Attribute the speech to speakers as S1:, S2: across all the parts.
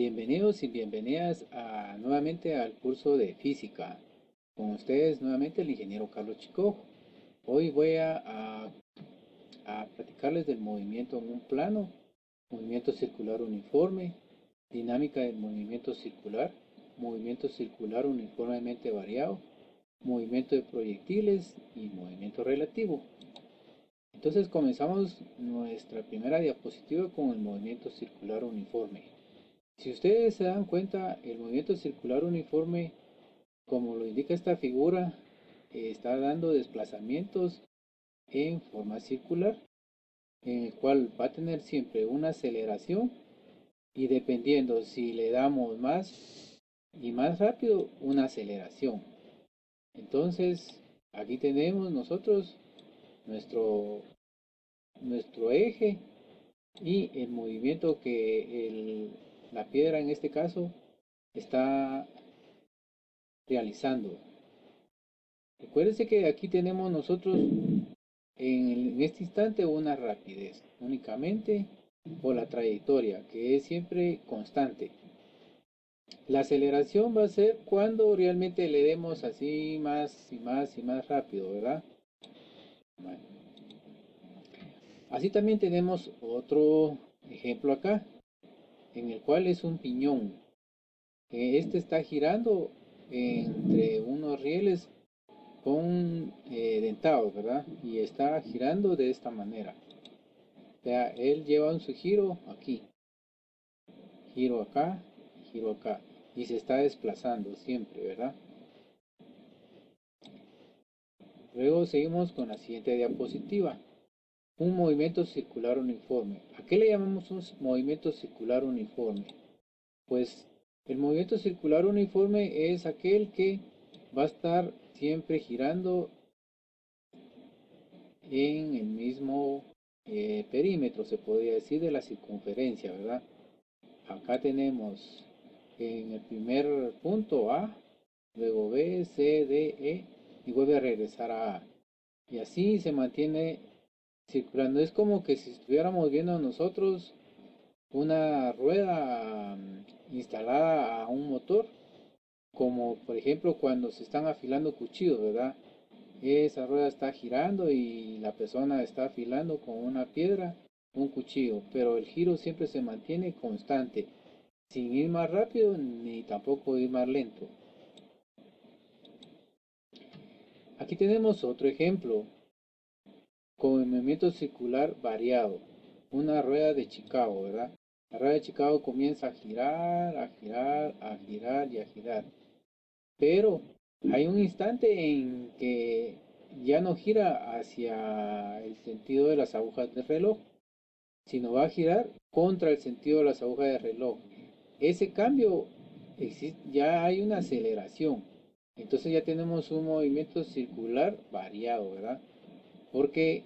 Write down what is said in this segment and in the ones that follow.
S1: Bienvenidos y bienvenidas nuevamente al curso de física. Con ustedes nuevamente el ingeniero Carlos Chico. Hoy voy a platicarles del movimiento en un plano, movimiento circular uniforme, dinámica del movimiento circular uniformemente variado, movimiento de proyectiles y movimiento relativo. Entonces comenzamos nuestra primera diapositiva con el movimiento circular uniforme. Si ustedes se dan cuenta, el movimiento circular uniforme, como lo indica esta figura, está dando desplazamientos en forma circular, en el cual va a tener siempre una aceleración y dependiendo si le damos más y más rápido, una aceleración. Entonces, aquí tenemos nosotros nuestro, nuestro eje y el movimiento que la piedra en este caso está realizando. Recuérdense que aquí tenemos nosotros en este instante una rapidez únicamente por la trayectoria que es siempre constante. La aceleración va a ser cuando realmente le demos así más y más y más rápido, ¿verdad? Bueno. Así también tenemos otro ejemplo acá, en el cual es un piñón. Este está girando entre unos rieles con dentados, ¿verdad? Y está girando de esta manera. O sea, él lleva su giro aquí, giro acá, y se está desplazando siempre, ¿verdad? Luego seguimos con la siguiente diapositiva. Un movimiento circular uniforme. ¿A qué le llamamos un movimiento circular uniforme? Pues el movimiento circular uniforme es aquel que va a estar siempre girando en el mismo perímetro, se podría decir, de la circunferencia, ¿verdad? Acá tenemos en el primer punto A, luego B, C, D, E, y vuelve a regresar a A. Y así se mantiene circulando. Es como que si estuviéramos viendo nosotros una rueda instalada a un motor, como por ejemplo cuando se están afilando cuchillos, ¿verdad? Esa rueda está girando y la persona está afilando con una piedra un cuchillo, pero el giro siempre se mantiene constante, sin ir más rápido ni tampoco ir más lento. Aquí tenemos otro ejemplo con el movimiento circular variado, una rueda de Chicago, ¿verdad? La rueda de Chicago comienza a girar, a girar, a girar y a girar, pero hay un instante en que ya no gira hacia el sentido de las agujas del reloj, sino va a girar contra el sentido de las agujas del reloj. Ese cambio ya hay una aceleración. Entonces ya tenemos un movimiento circular variado, ¿verdad? Porque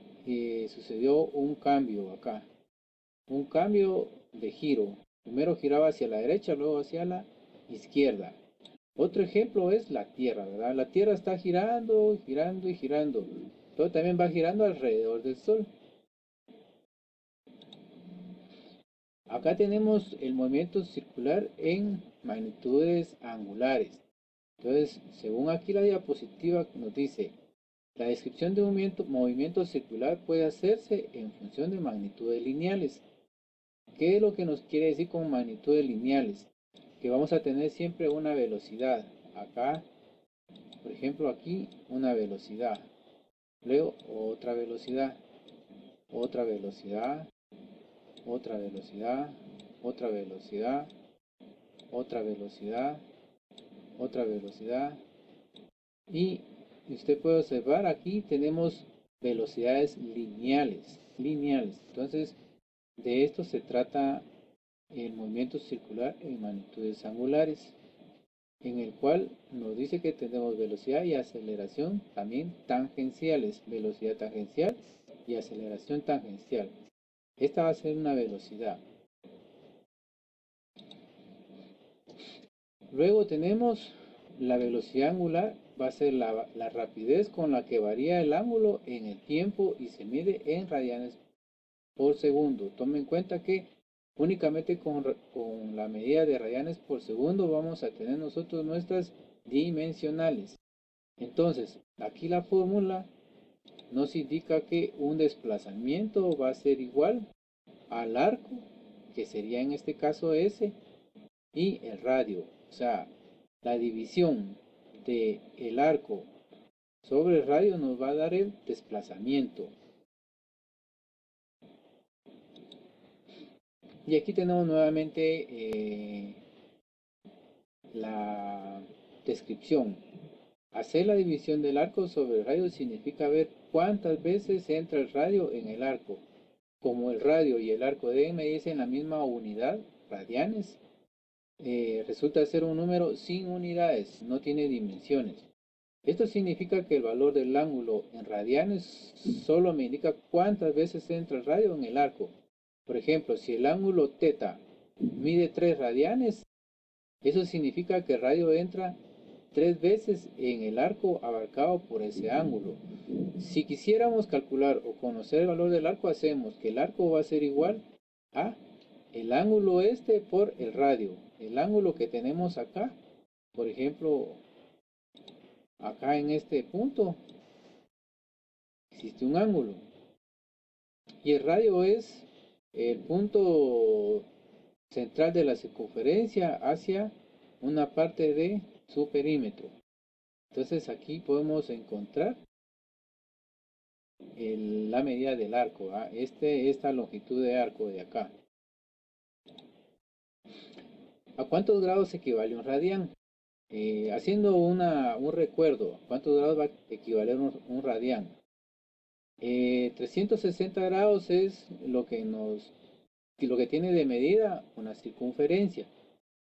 S1: sucedió un cambio acá, un cambio de giro. Primero giraba hacia la derecha, luego hacia la izquierda. Otro ejemplo es la Tierra, ¿verdad? La Tierra está girando, girando y girando, pero también va girando alrededor del Sol. Acá tenemos el movimiento circular en magnitudes angulares. Entonces, según aquí la diapositiva nos dice, la descripción de un movimiento circular puede hacerse en función de magnitudes lineales. ¿Qué es lo que nos quiere decir con magnitudes lineales? Que vamos a tener siempre una velocidad. Acá, por ejemplo, aquí una velocidad. Luego otra velocidad, otra velocidad, otra velocidad, otra velocidad, otra velocidad, otra velocidad. Y usted puede observar aquí tenemos velocidades lineales. Entonces, de esto se trata el movimiento circular en magnitudes angulares, en el cual nos dice que tenemos velocidad y aceleración también tangenciales, velocidad tangencial y aceleración tangencial. Esta va a ser una velocidad. Luego tenemos la velocidad angular, va a ser la rapidez con la que varía el ángulo en el tiempo y se mide en radianes por segundo. Tome en cuenta que únicamente con la medida de radianes por segundo vamos a tener nosotros nuestras dimensionales. Entonces, aquí la fórmula nos indica que un desplazamiento va a ser igual al arco, que sería en este caso S, y el radio. O sea, la división de el arco sobre el radio nos va a dar el desplazamiento. Y aquí tenemos nuevamente la descripción. Hacer la división del arco sobre el radio significa ver cuántas veces entra el radio en el arco. Como el radio y el arco deben medirse en la misma unidad, radianes, resulta ser un número sin unidades, no tiene dimensiones. Esto significa que el valor del ángulo en radianes solo me indica cuántas veces entra el radio en el arco. Por ejemplo, si el ángulo θ mide 3 radianes, eso significa que el radio entra 3 veces en el arco abarcado por ese ángulo. Si quisiéramos calcular o conocer el valor del arco, hacemos que el arco va a ser igual a el ángulo este por el radio. El ángulo que tenemos acá, por ejemplo, acá en este punto, existe un ángulo. Y el radio es el punto central de la circunferencia hacia una parte de su perímetro. Entonces aquí podemos encontrar la medida del arco, esta longitud de arco de acá. ¿A cuántos grados equivale un radián? Haciendo un recuerdo, ¿cuántos grados va a equivaler un radián? 360 grados es lo que tiene de medida una circunferencia,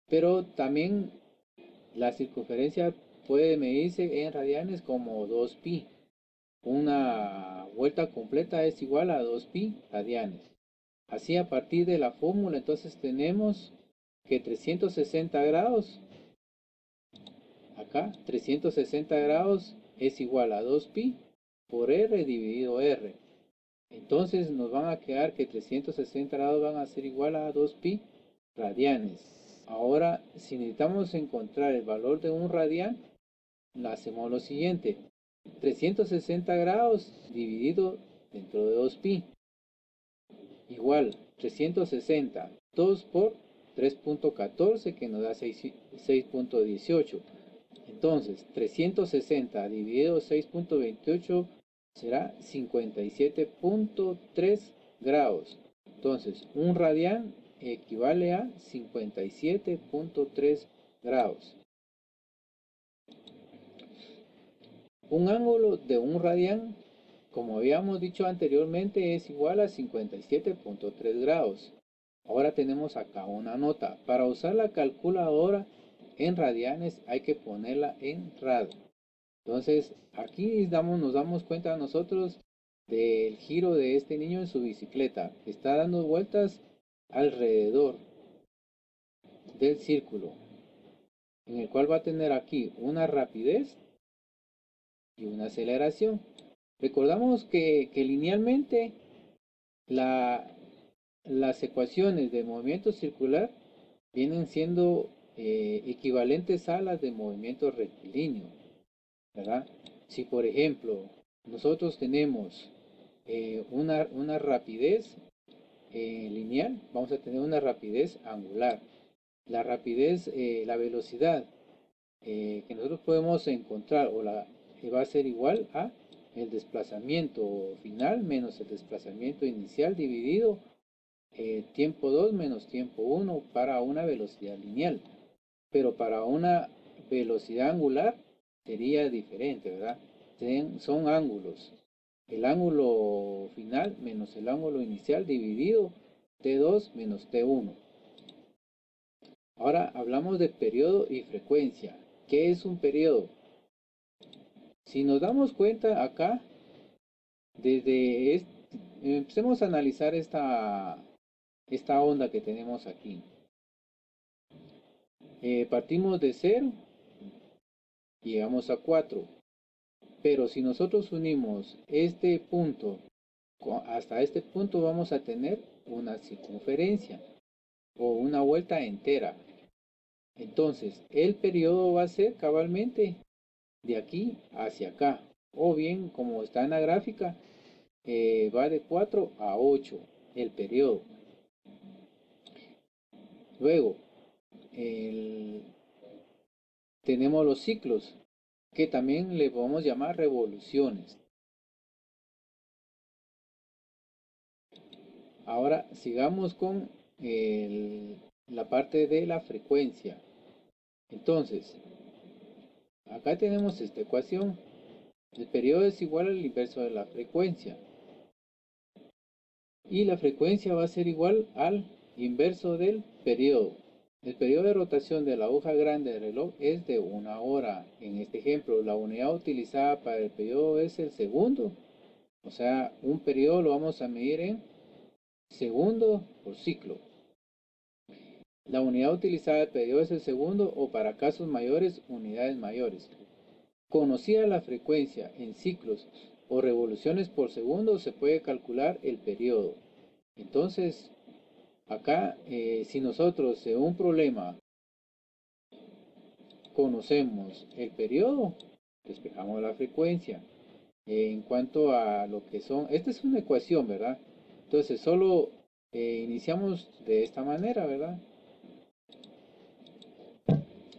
S1: pero también la circunferencia puede medirse en radianes como 2pi. Una vuelta completa es igual a 2pi radianes. Así, a partir de la fórmula, entonces tenemos que 360 grados, acá 360 grados es igual a 2pi por r dividido r. Entonces nos van a quedar que 360 grados van a ser igual a 2pi radianes. Ahora, si necesitamos encontrar el valor de un radián, hacemos lo siguiente: 360 grados dividido dentro de 2pi igual 360, 2 por 3.14 que nos da 6.18. Entonces 360 dividido 6.28 será 57.3 grados. Entonces un radián equivale a 57.3 grados. Un ángulo de un radián, como habíamos dicho anteriormente, es igual a 57.3 grados. Ahora tenemos acá una nota. Para usar la calculadora en radianes hay que ponerla en rad. Entonces aquí nos damos cuenta nosotros del giro de este niño en su bicicleta. Está dando vueltas alrededor del círculo, en el cual va a tener aquí una rapidez y una aceleración. Recordamos que linealmente las ecuaciones de movimiento circular vienen siendo equivalentes a las de movimiento rectilíneo, ¿verdad? Si por ejemplo nosotros tenemos una rapidez lineal, vamos a tener una rapidez angular. La rapidez, la velocidad que nosotros podemos encontrar va a ser igual a el desplazamiento final menos el desplazamiento inicial dividido tiempo 2 menos tiempo 1 para una velocidad lineal. Pero para una velocidad angular sería diferente, ¿verdad? Son ángulos. El ángulo final menos el ángulo inicial dividido T2 menos T1. Ahora hablamos de periodo y frecuencia. ¿Qué es un periodo? Si nos damos cuenta acá, empecemos a analizar esta onda que tenemos aquí. Partimos de 0 y llegamos a 4. Pero si nosotros unimos este punto hasta este punto, vamos a tener una circunferencia. o una vuelta entera. Entonces, el periodo va a ser cabalmente de aquí hacia acá. O bien, como está en la gráfica, va de 4 a 8 el periodo. Luego, tenemos los ciclos, que también le podemos llamar revoluciones. Ahora sigamos con la parte de la frecuencia. Entonces, acá tenemos esta ecuación. El periodo es igual al inverso de la frecuencia. Y la frecuencia va a ser igual al inverso del periodo. El periodo de rotación de la aguja grande del reloj es de 1 hora. En este ejemplo, la unidad utilizada para el periodo es el segundo. O sea, un periodo lo vamos a medir en segundo por ciclo. La unidad utilizada del periodo es el segundo o para casos mayores, unidades mayores. Conocida la frecuencia en ciclos o revoluciones por segundo, se puede calcular el periodo. Entonces, acá, si nosotros en un problema conocemos el periodo, despejamos la frecuencia. En cuanto a lo que son, esta es una ecuación, ¿verdad? Entonces, solo iniciamos de esta manera, ¿verdad?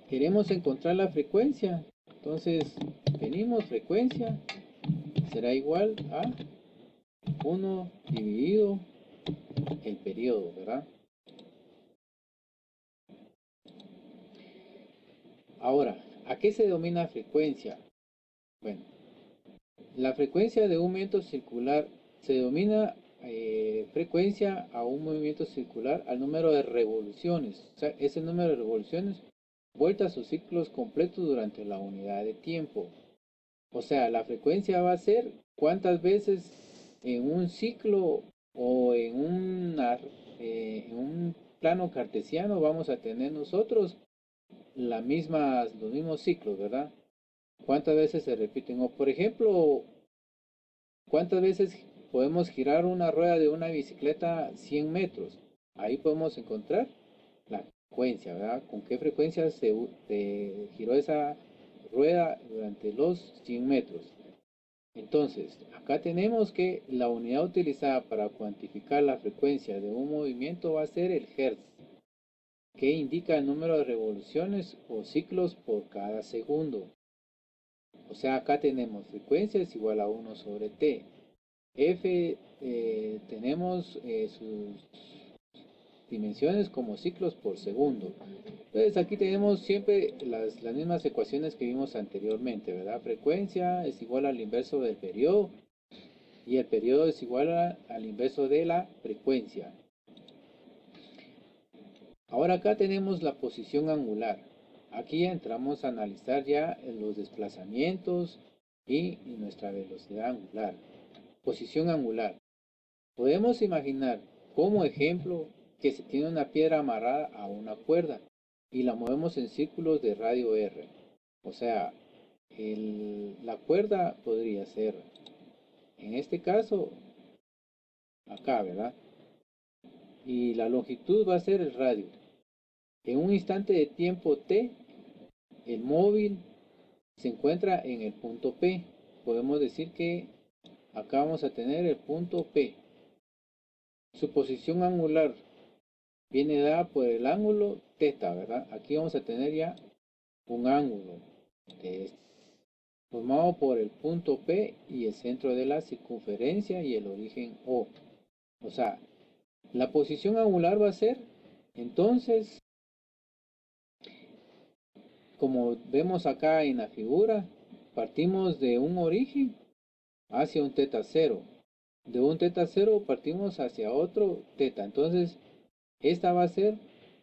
S1: Queremos encontrar la frecuencia. Entonces, venimos, frecuencia será igual a 1 dividido el periodo, ¿verdad? Ahora, ¿a qué se denomina frecuencia? Bueno, la frecuencia de un movimiento circular se denomina frecuencia a un movimiento circular al número de revoluciones. O sea, ese número de revoluciones, vueltas o ciclos completos durante la unidad de tiempo. O sea, la frecuencia va a ser cuántas veces en un ciclo o en un plano cartesiano vamos a tener nosotros los mismos ciclos, ¿verdad? ¿Cuántas veces se repiten? O por ejemplo, ¿cuántas veces podemos girar una rueda de una bicicleta 100 metros? Ahí podemos encontrar la frecuencia, ¿verdad? ¿Con qué frecuencia se giró esa rueda durante los 100 metros? Entonces, acá tenemos que la unidad utilizada para cuantificar la frecuencia de un movimiento va a ser el Hertz, que indica el número de revoluciones o ciclos por cada segundo. O sea, acá tenemos frecuencia es igual a 1 sobre T. F tenemos sus dimensiones como ciclos por segundo. Entonces aquí tenemos siempre las mismas ecuaciones que vimos anteriormente, ¿verdad? Frecuencia es igual al inverso del periodo y el periodo es igual al inverso de la frecuencia. Ahora acá tenemos la posición angular. Aquí entramos a analizar ya los desplazamientos y nuestra velocidad angular. Posición angular. Podemos imaginar como ejemplo que se tiene una piedra amarrada a una cuerda y la movemos en círculos de radio R. O sea, la cuerda podría ser, en este caso, acá, ¿verdad? Y la longitud va a ser el radio. En un instante de tiempo t, el móvil se encuentra en el punto P. Podemos decir que acá vamos a tener el punto P. Su posición angular viene dada por el ángulo θ, ¿verdad? Aquí vamos a tener ya un ángulo formado por el punto P y el centro de la circunferencia y el origen O. O sea, la posición angular va a ser, entonces, como vemos acá en la figura, partimos de un origen hacia un θ cero. De un θ cero partimos hacia otro θ. Entonces, esta va a ser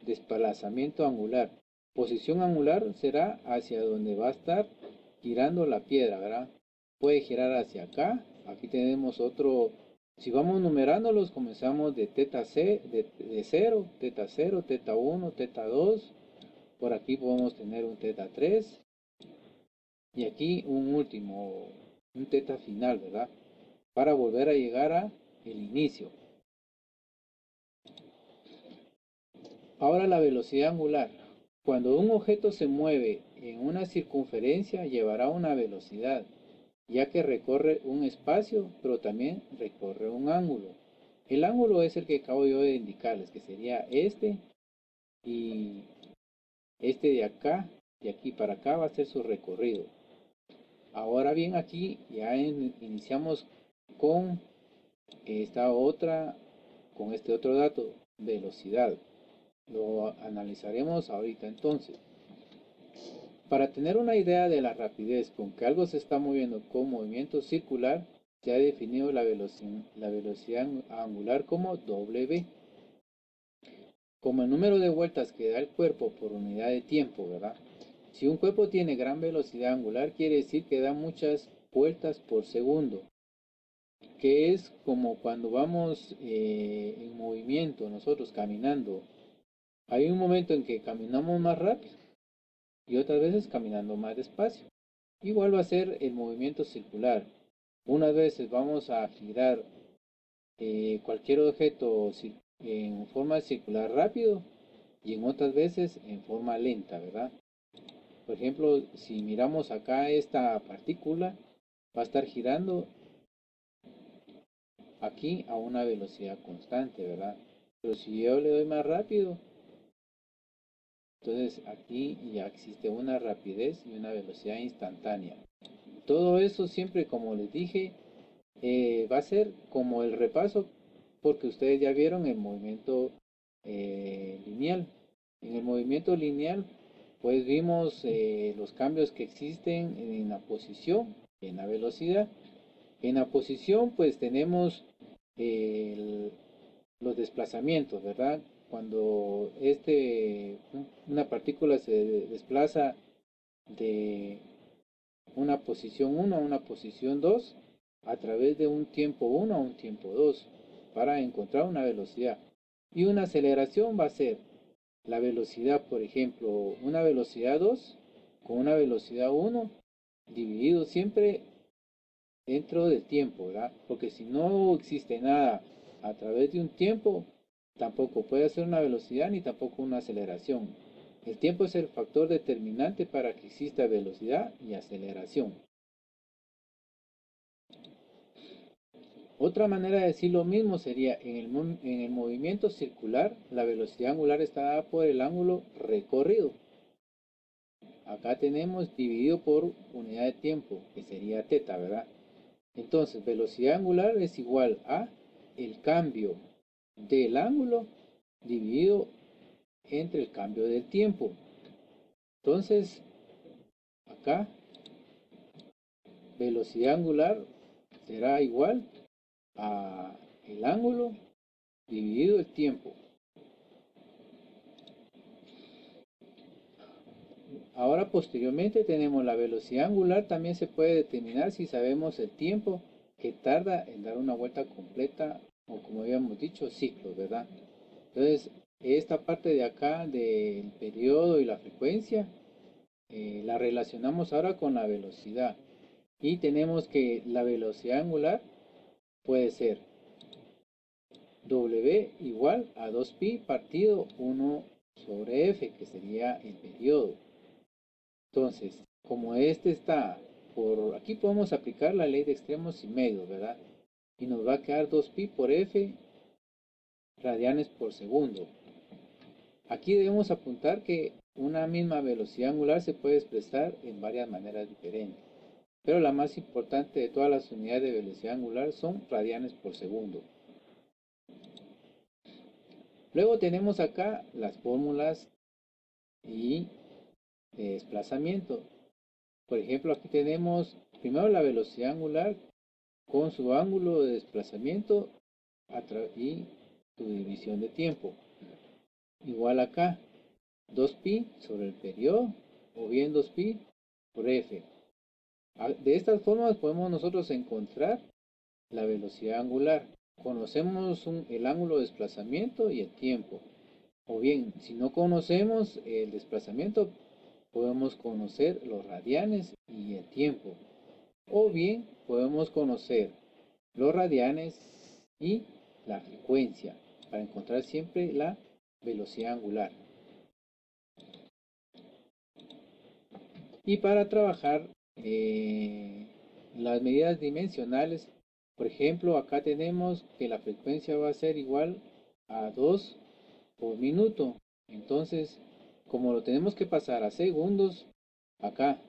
S1: desplazamiento angular. Posición angular será hacia donde va a estar girando la piedra, ¿verdad? Puede girar hacia acá. Aquí tenemos otro. Si vamos numerándolos, comenzamos de θ c, de 0, θ 0, θ 1, θ 2. Por aquí podemos tener un θ 3. Y aquí un último, un θ final, ¿verdad? Para volver a llegar a el inicio. Ahora la velocidad angular. Cuando un objeto se mueve en una circunferencia, llevará una velocidad, ya que recorre un espacio, pero también recorre un ángulo. El ángulo es el que acabo yo de indicarles, que sería este, y este de acá, de aquí para acá va a ser su recorrido. Ahora bien, aquí ya iniciamos con esta otra, con este otro dato, velocidad. Lo analizaremos ahorita entonces. Para tener una idea de la rapidez con que algo se está moviendo con movimiento circular, se ha definido la velocidad angular como W, como el número de vueltas que da el cuerpo por unidad de tiempo, ¿verdad? Si un cuerpo tiene gran velocidad angular, quiere decir que da muchas vueltas por segundo, que es como cuando vamos en movimiento, nosotros caminando. Hay un momento en que caminamos más rápido y otras veces caminando más despacio. Igual va a ser el movimiento circular. Unas veces vamos a girar cualquier objeto en forma circular rápido y en otras veces en forma lenta, ¿verdad? Por ejemplo, si miramos acá esta partícula, va a estar girando aquí a una velocidad constante, ¿verdad? Pero si yo le doy más rápido, entonces aquí ya existe una rapidez y una velocidad instantánea. Todo eso siempre, como les dije, va a ser como el repaso porque ustedes ya vieron el movimiento lineal. En el movimiento lineal, pues vimos los cambios que existen en la posición, en la velocidad. En la posición, pues tenemos el, los desplazamientos, ¿verdad? Cuando una partícula se desplaza de una posición 1 a una posición 2 a través de un tiempo 1 a un tiempo 2 para encontrar una velocidad. Y una aceleración va a ser la velocidad, por ejemplo, una velocidad 2 con una velocidad 1 dividido siempre dentro del tiempo, ¿verdad? Porque si no existe nada a través de un tiempo, tampoco puede ser una velocidad ni tampoco una aceleración. El tiempo es el factor determinante para que exista velocidad y aceleración. Otra manera de decir lo mismo sería, en el movimiento circular, la velocidad angular está dada por el ángulo recorrido. Acá tenemos dividido por unidad de tiempo, que sería teta, ¿verdad? Entonces, velocidad angular es igual a el cambio del ángulo dividido entre el cambio del tiempo. Entonces, acá, velocidad angular será igual a el ángulo dividido el tiempo. Ahora posteriormente tenemos la velocidad angular, también se puede determinar si sabemos el tiempo que tarda en dar una vuelta completa o como habíamos dicho, ciclos, ¿verdad? Entonces, esta parte de acá del periodo y la frecuencia la relacionamos ahora con la velocidad y tenemos que la velocidad angular puede ser W igual a 2pi partido 1 sobre f, que sería el periodo. Entonces, como este está por aquí, podemos aplicar la ley de extremos y medios, ¿verdad? Y nos va a quedar 2pi por f radianes por segundo. Aquí debemos apuntar que una misma velocidad angular se puede expresar en varias maneras diferentes, pero la más importante de todas las unidades de velocidad angular son radianes por segundo. Luego tenemos acá las fórmulas y de desplazamiento. Por ejemplo, aquí tenemos primero la velocidad angular con su ángulo de desplazamiento y su división de tiempo. Igual acá, 2pi sobre el periodo o bien 2pi por f. De estas formas podemos nosotros encontrar la velocidad angular. Conocemos el ángulo de desplazamiento y el tiempo. O bien, si no conocemos el desplazamiento, podemos conocer los radianes y el tiempo. O bien, podemos conocer los radianes y la frecuencia para encontrar siempre la velocidad angular. Y para trabajar las medidas dimensionales, por ejemplo, acá tenemos que la frecuencia va a ser igual a 2 por minuto. Entonces, como lo tenemos que pasar a segundos, acá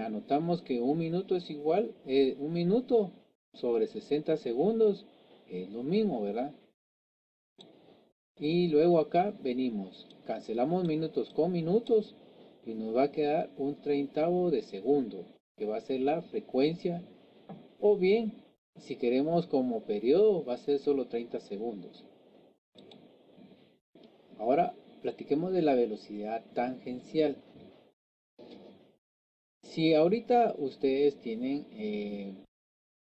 S1: anotamos que un minuto es igual, un minuto sobre 60 segundos es lo mismo, ¿verdad? Y luego acá venimos, cancelamos minutos con minutos y nos va a quedar un treintavo de segundo, que va a ser la frecuencia. O bien, si queremos como periodo, va a ser solo 30 segundos. Ahora, platiquemos de la velocidad tangencial. Si ahorita ustedes tienen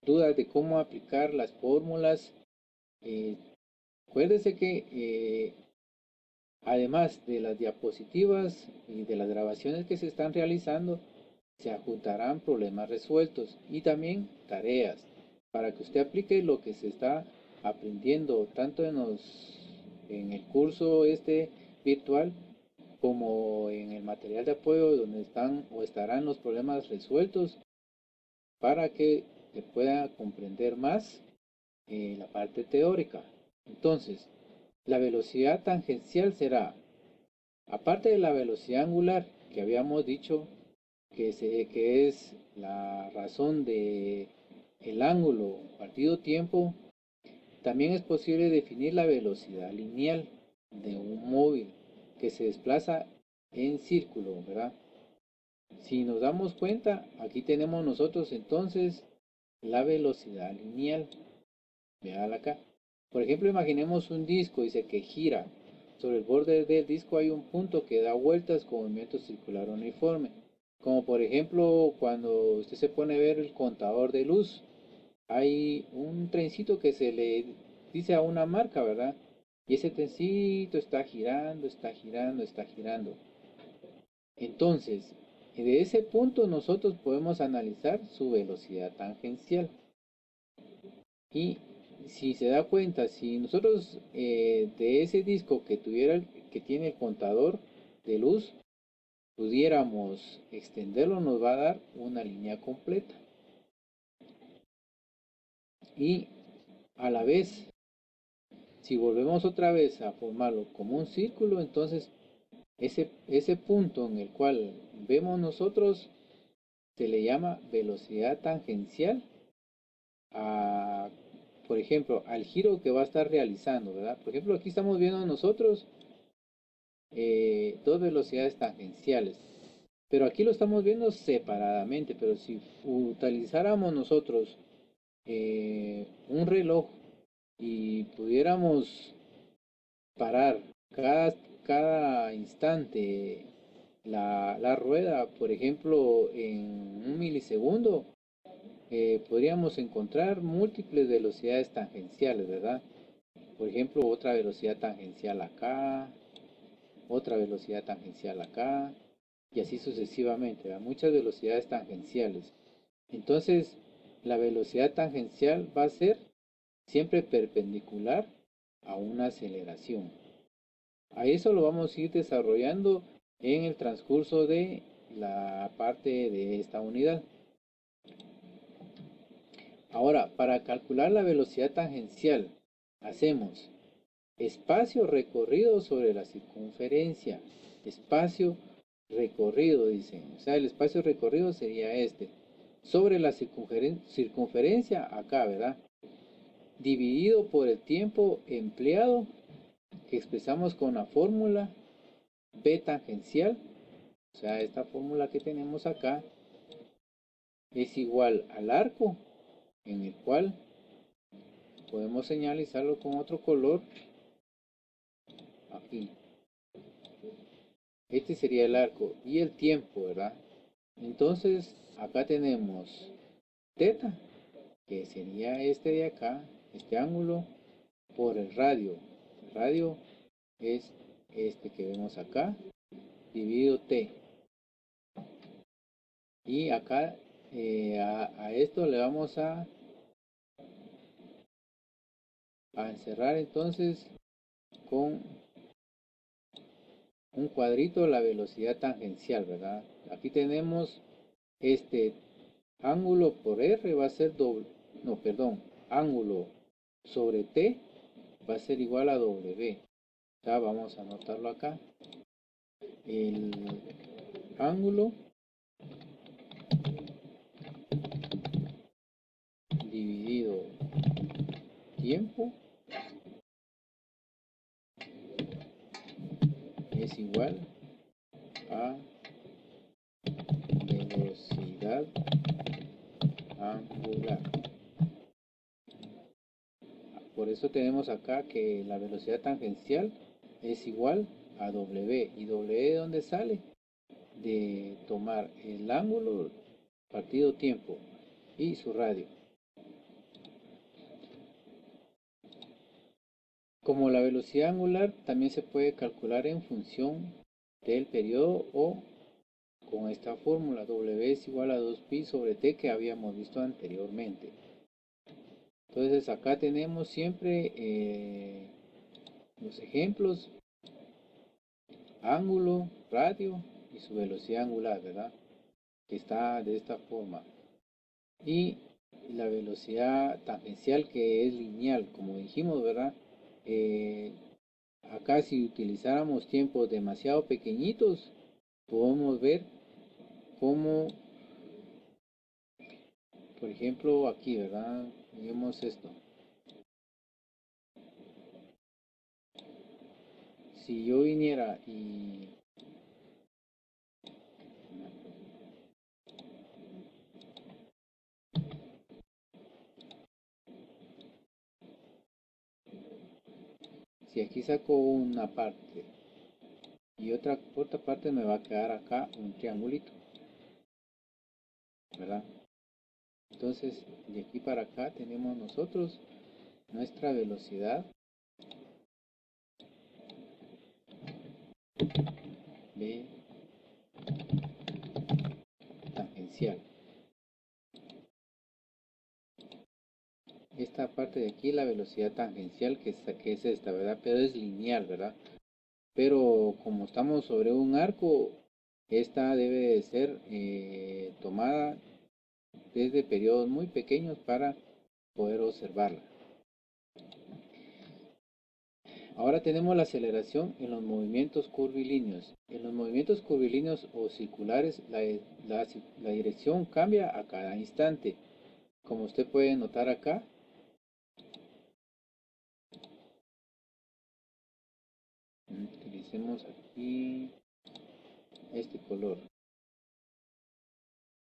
S1: dudas de cómo aplicar las fórmulas, eh, acuérdense que además de las diapositivas y de las grabaciones que se están realizando, se adjuntarán problemas resueltos y también tareas para que usted aplique lo que se está aprendiendo tanto en el curso este virtual como en el material de apoyo donde están o estarán los problemas resueltos para que se pueda comprender más la parte teórica. Entonces, la velocidad tangencial será, aparte de la velocidad angular que habíamos dicho que es la razón de el ángulo partido tiempo, también es posible definir la velocidad lineal de un móvil que se desplaza en círculo, ¿verdad? Si nos damos cuenta, aquí tenemos nosotros entonces la velocidad lineal. Vean acá. Por ejemplo, imaginemos un disco, dice que gira. Sobre el borde del disco hay un punto que da vueltas con movimiento circular uniforme. Como por ejemplo, cuando usted se pone a ver el contador de luz, hay un trencito que se le dice a una marca, ¿verdad? Y ese trencito está girando, está girando, está girando. Entonces, de ese punto nosotros podemos analizar su velocidad tangencial. Y si se da cuenta, si nosotros de ese disco que tiene el contador de luz, pudiéramos extenderlo, nos va a dar una línea completa. Y a la vez, si volvemos otra vez a formarlo como un círculo, entonces ese punto en el cual vemos nosotros se le llama velocidad tangencial a, por ejemplo, al giro que va a estar realizando, ¿verdad? Por ejemplo, aquí estamos viendo nosotros dos velocidades tangenciales, pero aquí lo estamos viendo separadamente, pero si utilizáramos nosotros un reloj y pudiéramos parar cada instante la rueda, por ejemplo, en un milisegundo, podríamos encontrar múltiples velocidades tangenciales, ¿verdad? Por ejemplo, otra velocidad tangencial acá, otra velocidad tangencial acá, y así sucesivamente, ¿verdad? Muchas velocidades tangenciales. Entonces, la velocidad tangencial va a ser siempre perpendicular a una aceleración. A eso lo vamos a ir desarrollando en el transcurso de la parte de esta unidad. Ahora, para calcular la velocidad tangencial, hacemos espacio recorrido sobre la circunferencia. Espacio recorrido, dicen. O sea, el espacio recorrido sería este. Sobre la circunferencia, acá, ¿verdad? Dividido por el tiempo empleado, que expresamos con la fórmula B tangencial. O sea, esta fórmula que tenemos acá es igual al arco en el cual podemos señalizarlo con otro color aquí. Este sería el arco y el tiempo, ¿verdad? Entonces acá tenemos teta, que sería este de acá, este ángulo, por el radio. El radio es este que vemos acá, dividido t. Y acá a esto le vamos a encerrar entonces con un cuadrito la velocidad tangencial, ¿verdad? Aquí tenemos este ángulo por R va a ser ángulo sobre T va a ser igual a W. Ya vamos a anotarlo acá. El ángulo dividido tiempo es igual a velocidad angular. Por eso tenemos acá que la velocidad tangencial es igual a W. ¿Y W de dónde sale? De tomar el ángulo partido tiempo y su radio. Como la velocidad angular también se puede calcular en función del periodo o con esta fórmula W es igual a 2pi sobre T que habíamos visto anteriormente. Entonces acá tenemos siempre los ejemplos, ángulo, radio y su velocidad angular, ¿verdad? Que está de esta forma. Y la velocidad tangencial que es lineal, como dijimos, ¿verdad? Acá si utilizáramos tiempos demasiado pequeñitos, podemos ver cómo, por ejemplo, aquí, ¿verdad? Vemos esto. Si yo viniera y si aquí saco una parte y otra parte me va a quedar acá un triangulito, ¿verdad? Entonces, de aquí para acá tenemos nosotros nuestra velocidad de tangencial. Esta parte de aquí, la velocidad tangencial, que es esta, ¿verdad? Pero es lineal, ¿verdad? Pero como estamos sobre un arco, esta debe de ser tomada desde periodos muy pequeños para poder observarla. Ahora tenemos la aceleración en los movimientos curvilíneos. En los movimientos curvilíneos o circulares, la dirección cambia a cada instante. Como usted puede notar acá, utilicemos aquí este color.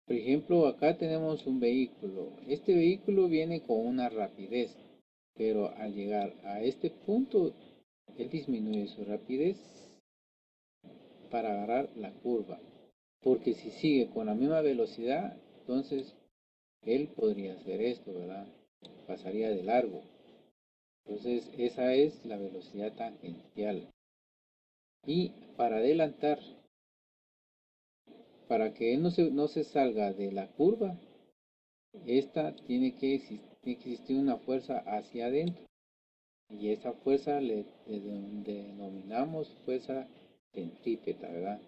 S1: Por ejemplo, acá tenemos un vehículo. Este vehículo viene con una rapidez, pero al llegar a este punto, él disminuye su rapidez para agarrar la curva. Porque si sigue con la misma velocidad, entonces él podría hacer esto, ¿verdad? Pasaría de largo. Entonces esa es la velocidad tangencial. Y para adelantar, para que él no se salga de la curva, esta tiene que existir una fuerza hacia adentro. Y esa fuerza le denominamos fuerza centrípeta, ¿verdad?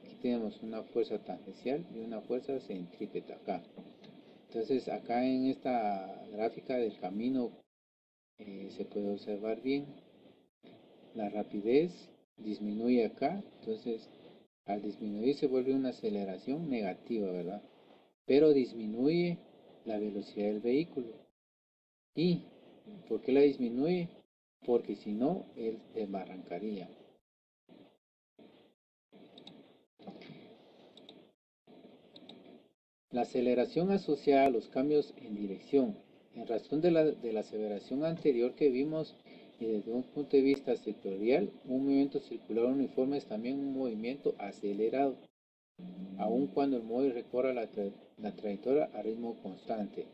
S1: Aquí tenemos una fuerza tangencial y una fuerza centrípeta acá. Entonces acá en esta gráfica del camino se puede observar bien. La rapidez disminuye acá, entonces al disminuir se vuelve una aceleración negativa, ¿verdad? Pero disminuye la velocidad del vehículo. ¿Y por qué la disminuye? Porque si no, él desbarrancaría. La aceleración asociada a los cambios en dirección. En razón de la aceleración anterior que vimos y desde un punto de vista sectorial, un movimiento circular uniforme es también un movimiento acelerado, aun cuando el móvil recorra la trayectoria a ritmo constante,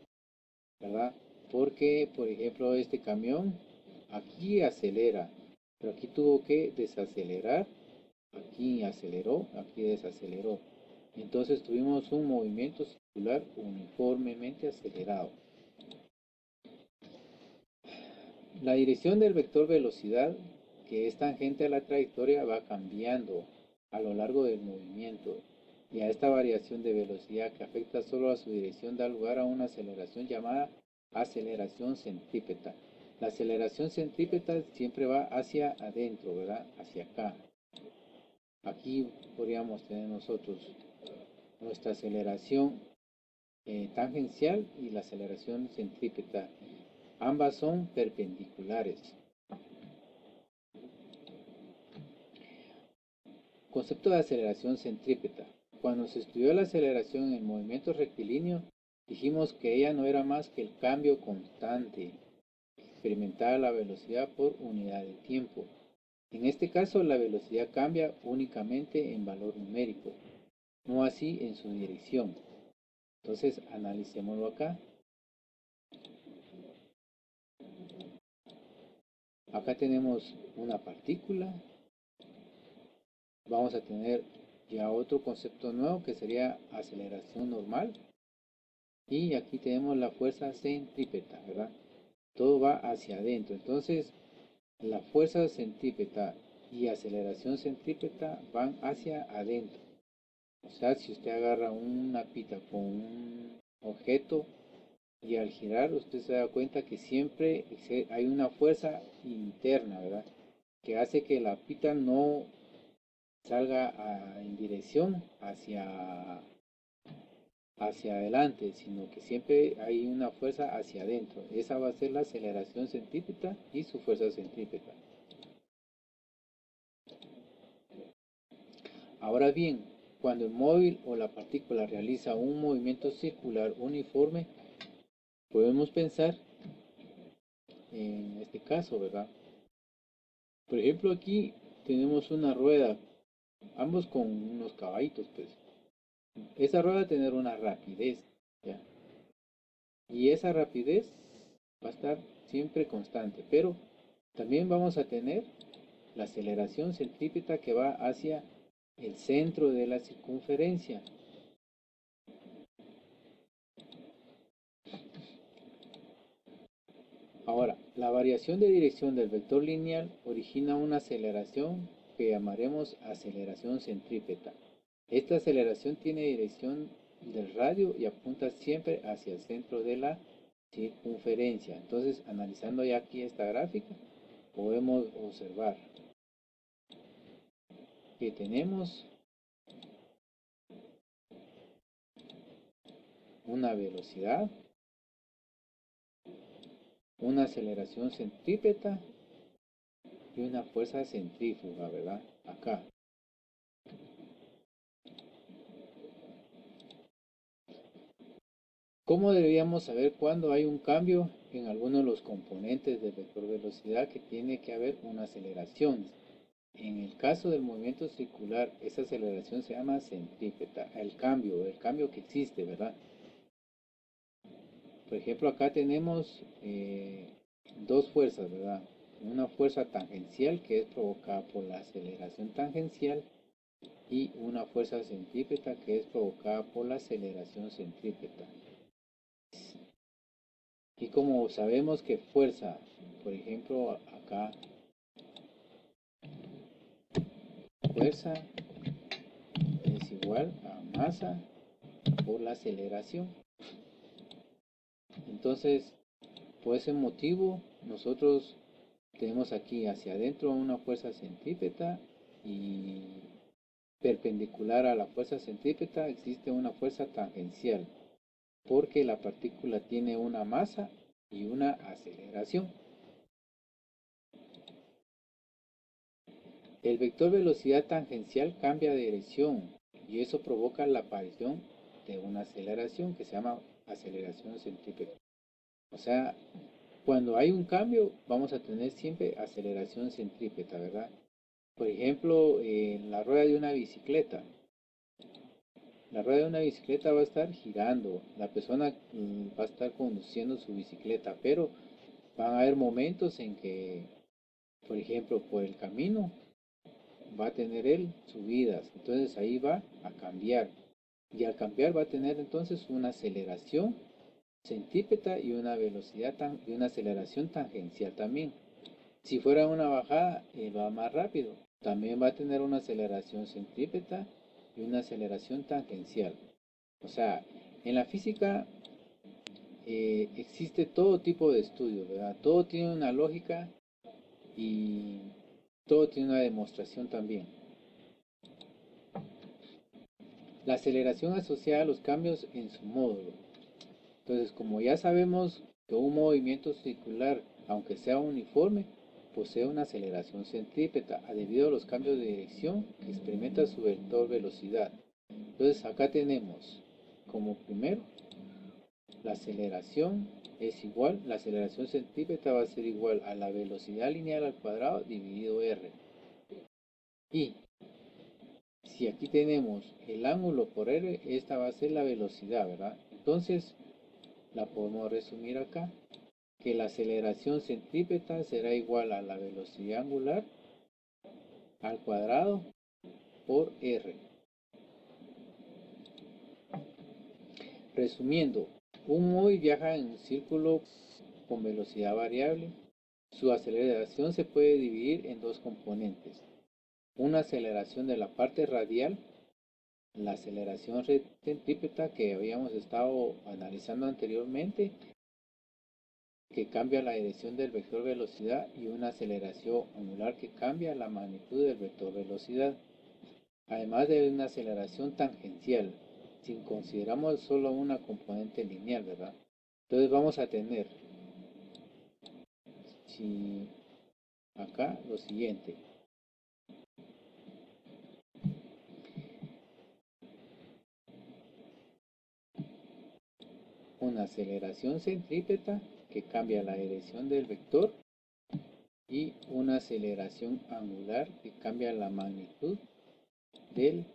S1: ¿verdad? Porque, por ejemplo, este camión aquí acelera, pero aquí tuvo que desacelerar, aquí aceleró, aquí desaceleró. Entonces tuvimos un movimiento circular uniformemente acelerado. La dirección del vector velocidad que es tangente a la trayectoria va cambiando a lo largo del movimiento, y a esta variación de velocidad que afecta solo a su dirección da lugar a una aceleración llamada aceleración centrípeta. La aceleración centrípeta siempre va hacia adentro, ¿verdad? Hacia acá. Aquí podríamos tener nosotros nuestra aceleración tangencial y la aceleración centrípeta. Ambas son perpendiculares. Concepto de aceleración centrípeta. Cuando se estudió la aceleración en movimientos rectilíneos, dijimos que ella no era más que el cambio constante experimentada la velocidad por unidad de tiempo. En este caso, la velocidad cambia únicamente en valor numérico, no así en su dirección. Entonces, analicémoslo acá. Acá tenemos una partícula. Vamos a tener ya otro concepto nuevo que sería aceleración normal. Y aquí tenemos la fuerza centrípeta, ¿verdad? Todo va hacia adentro. Entonces, la fuerza centrípeta y aceleración centrípeta van hacia adentro. O sea, si usted agarra una pita con un objeto y al girar usted se da cuenta que siempre hay una fuerza interna, ¿verdad? Que hace que la pita no salga en dirección hacia adelante, sino que siempre hay una fuerza hacia adentro. Esa va a ser la aceleración centrípeta y su fuerza centrípeta. Ahora bien, cuando el móvil o la partícula realiza un movimiento circular uniforme, podemos pensar en este caso, ¿verdad? Por ejemplo, aquí tenemos una rueda, ambos con unos caballitos, pues. Esa rueda va a tener una rapidez, ¿ya? Y esa rapidez va a estar siempre constante, pero también vamos a tener la aceleración centrípeta que va hacia el centro de la circunferencia. Ahora, la variación de dirección del vector lineal origina una aceleración que llamaremos aceleración centrípeta. Esta aceleración tiene dirección del radio y apunta siempre hacia el centro de la circunferencia. Entonces, analizando ya aquí esta gráfica, podemos observar que tenemos una velocidad, una aceleración centrípeta y una fuerza centrífuga, ¿verdad? Acá. ¿Cómo deberíamos saber cuándo hay un cambio en alguno de los componentes del vector velocidad que tiene que haber una aceleración? En el caso del movimiento circular, esa aceleración se llama centrípeta, el cambio que existe, ¿verdad? Por ejemplo, acá tenemos dos fuerzas, ¿verdad? Una fuerza tangencial que es provocada por la aceleración tangencial y una fuerza centrípeta que es provocada por la aceleración centrípeta. Y como sabemos que fuerza, por ejemplo, acá, fuerza es igual a masa por la aceleración. Entonces, por ese motivo, nosotros tenemos aquí hacia adentro una fuerza centrípeta y perpendicular a la fuerza centrípeta existe una fuerza tangencial, porque la partícula tiene una masa y una aceleración. El vector velocidad tangencial cambia de dirección y eso provoca la aparición de una aceleración que se llama aceleración centrípeta. O sea, cuando hay un cambio vamos a tener siempre aceleración centrípeta, ¿verdad? Por ejemplo, en la rueda de una bicicleta. La rueda de una bicicleta va a estar girando, la persona va a estar conduciendo su bicicleta, pero van a haber momentos en que, por ejemplo, por el camino va a tener él subidas, entonces ahí va a cambiar y al cambiar va a tener entonces una aceleración centrípeta y una velocidad y una aceleración tangencial también. Si fuera una bajada, va más rápido. También va a tener una aceleración centrípeta y una aceleración tangencial. O sea, en la física existe todo tipo de estudios, ¿verdad? Todo tiene una lógica y todo tiene una demostración también. La aceleración asociada a los cambios en su módulo. Entonces, como ya sabemos que un movimiento circular, aunque sea uniforme, posee una aceleración centrípeta debido a los cambios de dirección que experimenta su vector velocidad. Entonces, acá tenemos como primero la aceleración la aceleración centrípeta va a ser igual a la velocidad lineal al cuadrado dividido r. Y si aquí tenemos el ángulo por r, esta va a ser la velocidad, ¿verdad? Entonces, la podemos resumir acá, que la aceleración centrípeta será igual a la velocidad angular al cuadrado por r. Resumiendo, un móvil viaja en un círculo con velocidad variable. Su aceleración se puede dividir en dos componentes. Una aceleración de la parte radial, la aceleración centrípeta que habíamos estado analizando anteriormente, que cambia la dirección del vector velocidad, y una aceleración angular que cambia la magnitud del vector velocidad, además de una aceleración tangencial, si consideramos solo una componente lineal, ¿verdad? Entonces vamos a tener acá lo siguiente. Una aceleración centrípeta que cambia la dirección del vector y una aceleración angular que cambia la magnitud del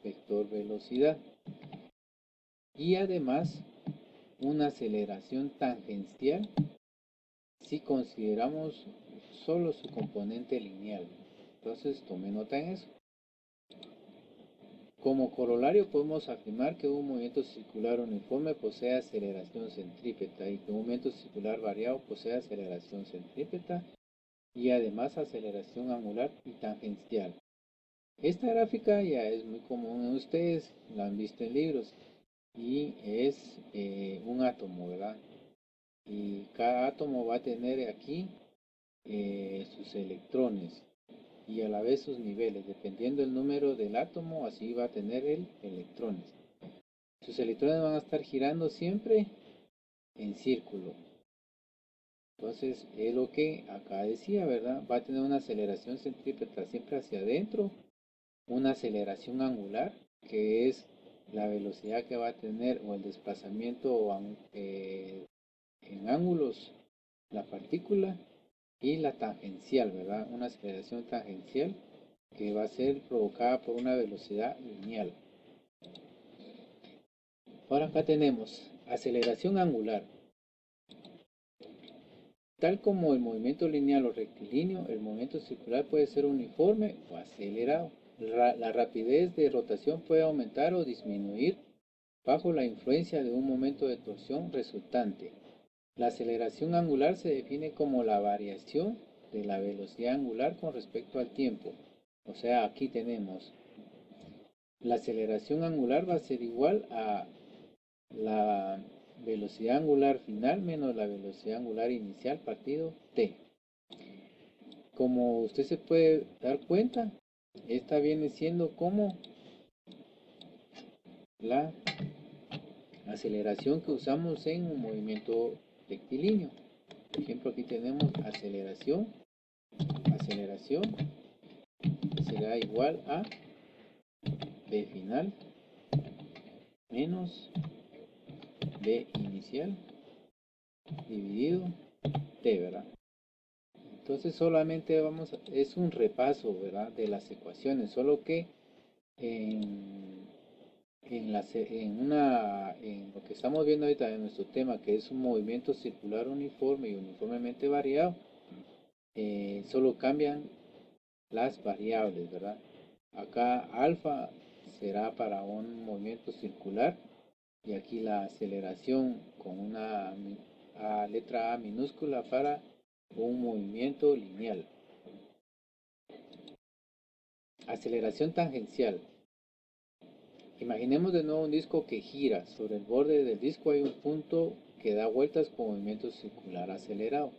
S1: vector velocidad, y además una aceleración tangencial si consideramos solo su componente lineal. Entonces tome nota en eso. Como corolario podemos afirmar que un movimiento circular uniforme posee aceleración centrípeta y que un movimiento circular variado posee aceleración centrípeta y además aceleración angular y tangencial. Esta gráfica ya es muy común en ustedes, la han visto en libros, y es un átomo, ¿verdad? Y cada átomo va a tener aquí sus electrones y a la vez sus niveles. Dependiendo del número del átomo, así va a tener el electrones. Sus electrones van a estar girando siempre en círculo. Entonces, es lo que acá decía, ¿verdad? Va a tener una aceleración centrípeta siempre hacia adentro, una aceleración angular, que es la velocidad que va a tener o el desplazamiento en ángulos la partícula, y la tangencial, ¿verdad? Una aceleración tangencial que va a ser provocada por una velocidad lineal. Ahora acá tenemos aceleración angular. Tal como el movimiento lineal o rectilíneo, el movimiento circular puede ser uniforme o acelerado. La rapidez de rotación puede aumentar o disminuir bajo la influencia de un momento de torsión resultante. La aceleración angular se define como la variación de la velocidad angular con respecto al tiempo. O sea, aquí tenemos la aceleración angular va a ser igual a la velocidad angular final menos la velocidad angular inicial partido t. Como usted se puede dar cuenta, esta viene siendo como la aceleración que usamos en un movimiento rectilíneo. Por ejemplo, aquí tenemos aceleración será igual a b final menos b inicial dividido t, ¿verdad? Entonces solamente es un repaso, ¿verdad?, de las ecuaciones, solo que en, en lo que estamos viendo ahorita en nuestro tema, que es un movimiento circular uniforme y uniformemente variado, solo cambian las variables, ¿verdad? Acá alfa será para un movimiento circular y aquí la aceleración con una letra A minúscula para un movimiento lineal. Aceleración tangencial. Imaginemos de nuevo un disco que gira. Sobre el borde del disco hay un punto que da vueltas con movimiento circular acelerado.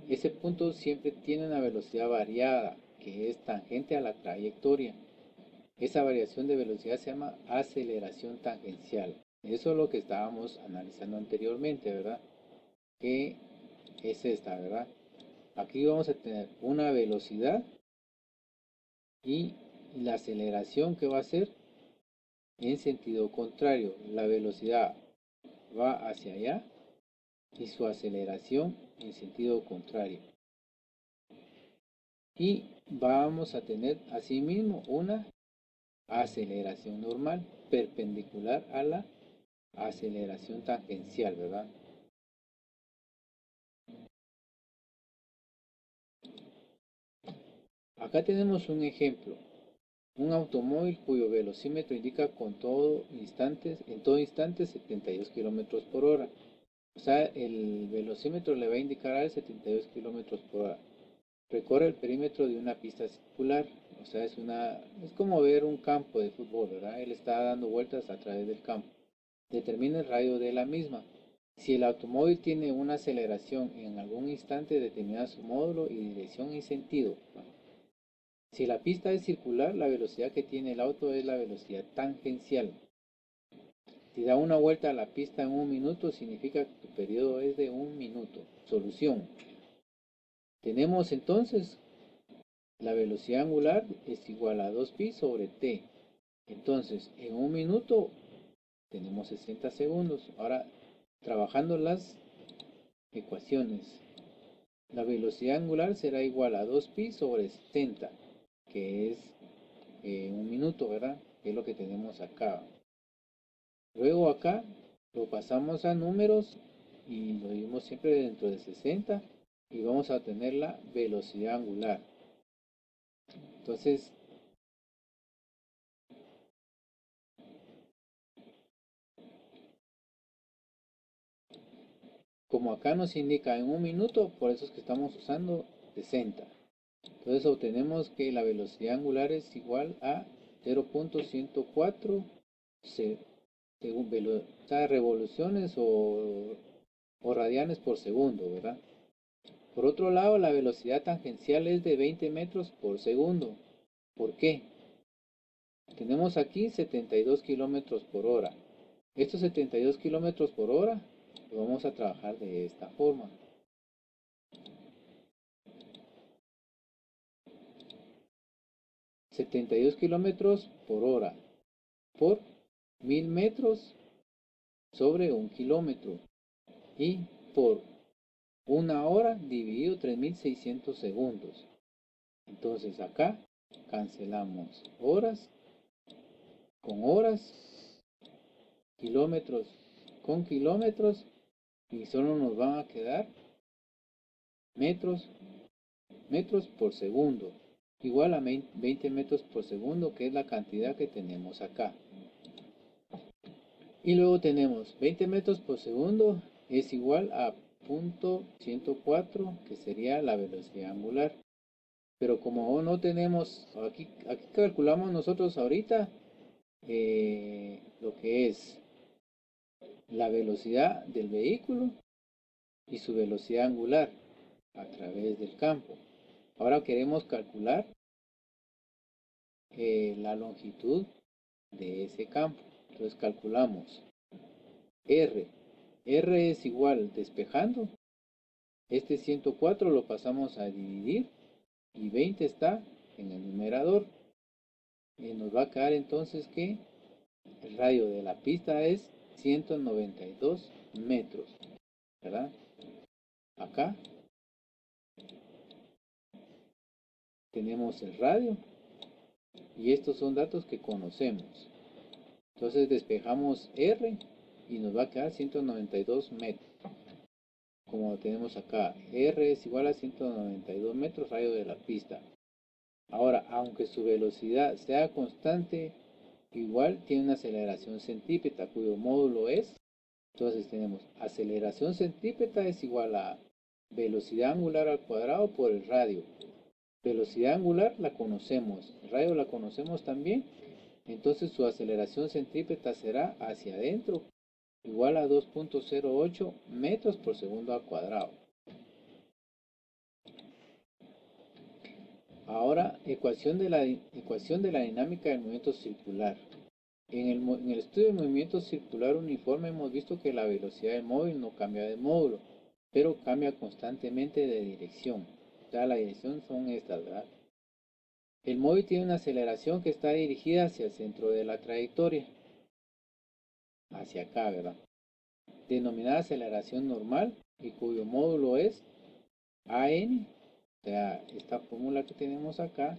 S1: Ese punto siempre tiene una velocidad variada, que es tangente a la trayectoria. Esa variación de velocidad se llama aceleración tangencial. Eso es lo que estábamos analizando anteriormente, ¿verdad? Que es esta, ¿verdad? Aquí vamos a tener una velocidad y la aceleración que va a ser en sentido contrario. La velocidad va hacia allá y su aceleración en sentido contrario. Y vamos a tener asimismo una aceleración normal perpendicular a la aceleración tangencial, ¿verdad? Acá tenemos un ejemplo. Un automóvil cuyo velocímetro indica en todo instante 72 kilómetros por hora. O sea, el velocímetro le va a indicar a 72 kilómetros por hora. Recorre el perímetro de una pista circular. O sea, es como ver un campo de fútbol, ¿verdad? Él está dando vueltas a través del campo. Determina el radio de la misma. Si el automóvil tiene una aceleración en algún instante, determina su módulo y dirección y sentido. Si la pista es circular, la velocidad que tiene el auto es la velocidad tangencial. Si da una vuelta a la pista en un minuto, significa que tu periodo es de un minuto. Solución. Tenemos entonces la velocidad angular es igual a 2pi sobre t. Entonces, en un minuto tenemos 60 segundos. Ahora, trabajando las ecuaciones. La velocidad angular será igual a 2pi sobre 60, que es un minuto, ¿verdad? Que es lo que tenemos acá. Luego acá lo pasamos a números y lo dividimos siempre dentro de 60 y vamos a tener la velocidad angular. Entonces, como acá nos indica en un minuto, por eso es que estamos usando 60. Entonces obtenemos que la velocidad angular es igual a 0.104 revoluciones o radianes por segundo, ¿verdad? Por otro lado, la velocidad tangencial es de 20 metros por segundo. ¿Por qué? Tenemos aquí 72 kilómetros por hora. Estos 72 kilómetros por hora lo vamos a trabajar de esta forma. 72 kilómetros por hora por 1000 metros sobre un kilómetro y por una hora dividido 3600 segundos. Entonces acá cancelamos horas con horas, kilómetros con kilómetros y solo nos van a quedar metros por segundo, igual a 20 metros por segundo, que es la cantidad que tenemos acá. Y luego tenemos 20 metros por segundo es igual a 0.104, que sería la velocidad angular. Pero como no tenemos, aquí calculamos nosotros ahorita lo que es la velocidad del vehículo y su velocidad angular a través del campo. Ahora queremos calcular la longitud de ese campo. Entonces calculamos R. R es igual, despejando, este 104 lo pasamos a dividir y 20 está en el numerador. Y nos va a quedar entonces que el radio de la pista es 192 metros, ¿verdad? Acá tenemos el radio y estos son datos que conocemos. Entonces despejamos R y nos va a quedar 192 metros. Como lo tenemos acá, R es igual a 192 metros radio de la pista. Ahora, aunque su velocidad sea constante, igual tiene una aceleración centrípeta cuyo módulo es, entonces tenemos aceleración centrípeta es igual a velocidad angular al cuadrado por el radio. Velocidad angular la conocemos, el radio la conocemos también, entonces su aceleración centrípeta será hacia adentro, igual a 2.08 metros por segundo al cuadrado. Ahora, ecuación de la dinámica del movimiento circular. En el estudio del movimiento circular uniforme hemos visto que la velocidad del móvil no cambia de módulo, pero cambia constantemente de dirección. Ya la dirección son estas, ¿verdad? El móvil tiene una aceleración que está dirigida hacia el centro de la trayectoria, hacia acá, ¿verdad? Denominada aceleración normal y cuyo módulo es AN, o sea, esta fórmula que tenemos acá,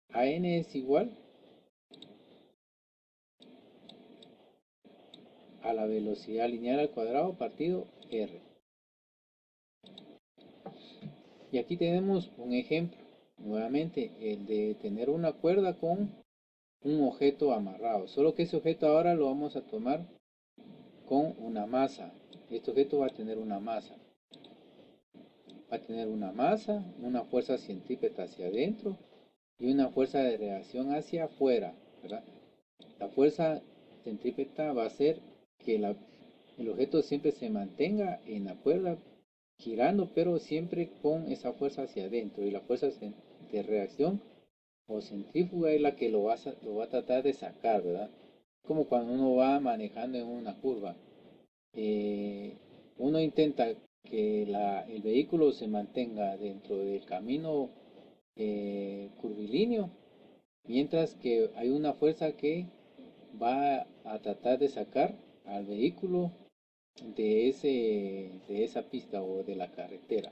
S1: AN es igual a la velocidad lineal al cuadrado partido R. Y aquí tenemos un ejemplo, nuevamente, el de tener una cuerda con un objeto amarrado, solo que ese objeto ahora lo vamos a tomar con una masa. Este objeto va a tener una masa. Va a tener una masa, una fuerza centrípeta hacia adentro y una fuerza de reacción hacia afuera, ¿verdad? La fuerza centrípeta va a hacer que el objeto siempre se mantenga en la cuerda girando, pero siempre con esa fuerza hacia adentro. Y la fuerza de reacción o centrífuga es la que lo va a tratar de sacar, ¿verdad? Como cuando uno va manejando en una curva. Uno intenta que el vehículo se mantenga dentro del camino curvilíneo, mientras que hay una fuerza que va a tratar de sacar al vehículo de esa pista o de la carretera.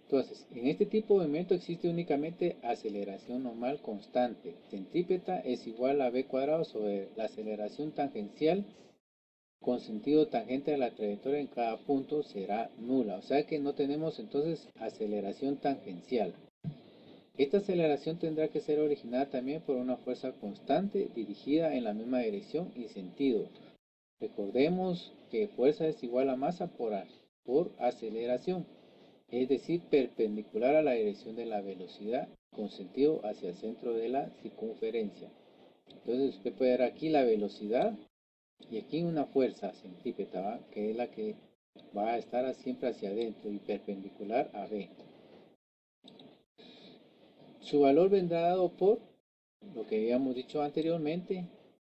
S1: Entonces, en este tipo de movimiento existe únicamente aceleración normal constante. Centrípeta es igual a v cuadrado sobre la aceleración tangencial con sentido tangente a la trayectoria en cada punto será nula. O sea que no tenemos entonces aceleración tangencial. Esta aceleración tendrá que ser originada también por una fuerza constante dirigida en la misma dirección y sentido. Recordemos que fuerza es igual a masa por aceleración, es decir, perpendicular a la dirección de la velocidad con sentido hacia el centro de la circunferencia. Entonces usted puede ver aquí la velocidad y aquí una fuerza centrípeta, ¿va? Que es la que va a estar siempre hacia adentro y perpendicular a B. Su valor vendrá dado por lo que habíamos dicho anteriormente.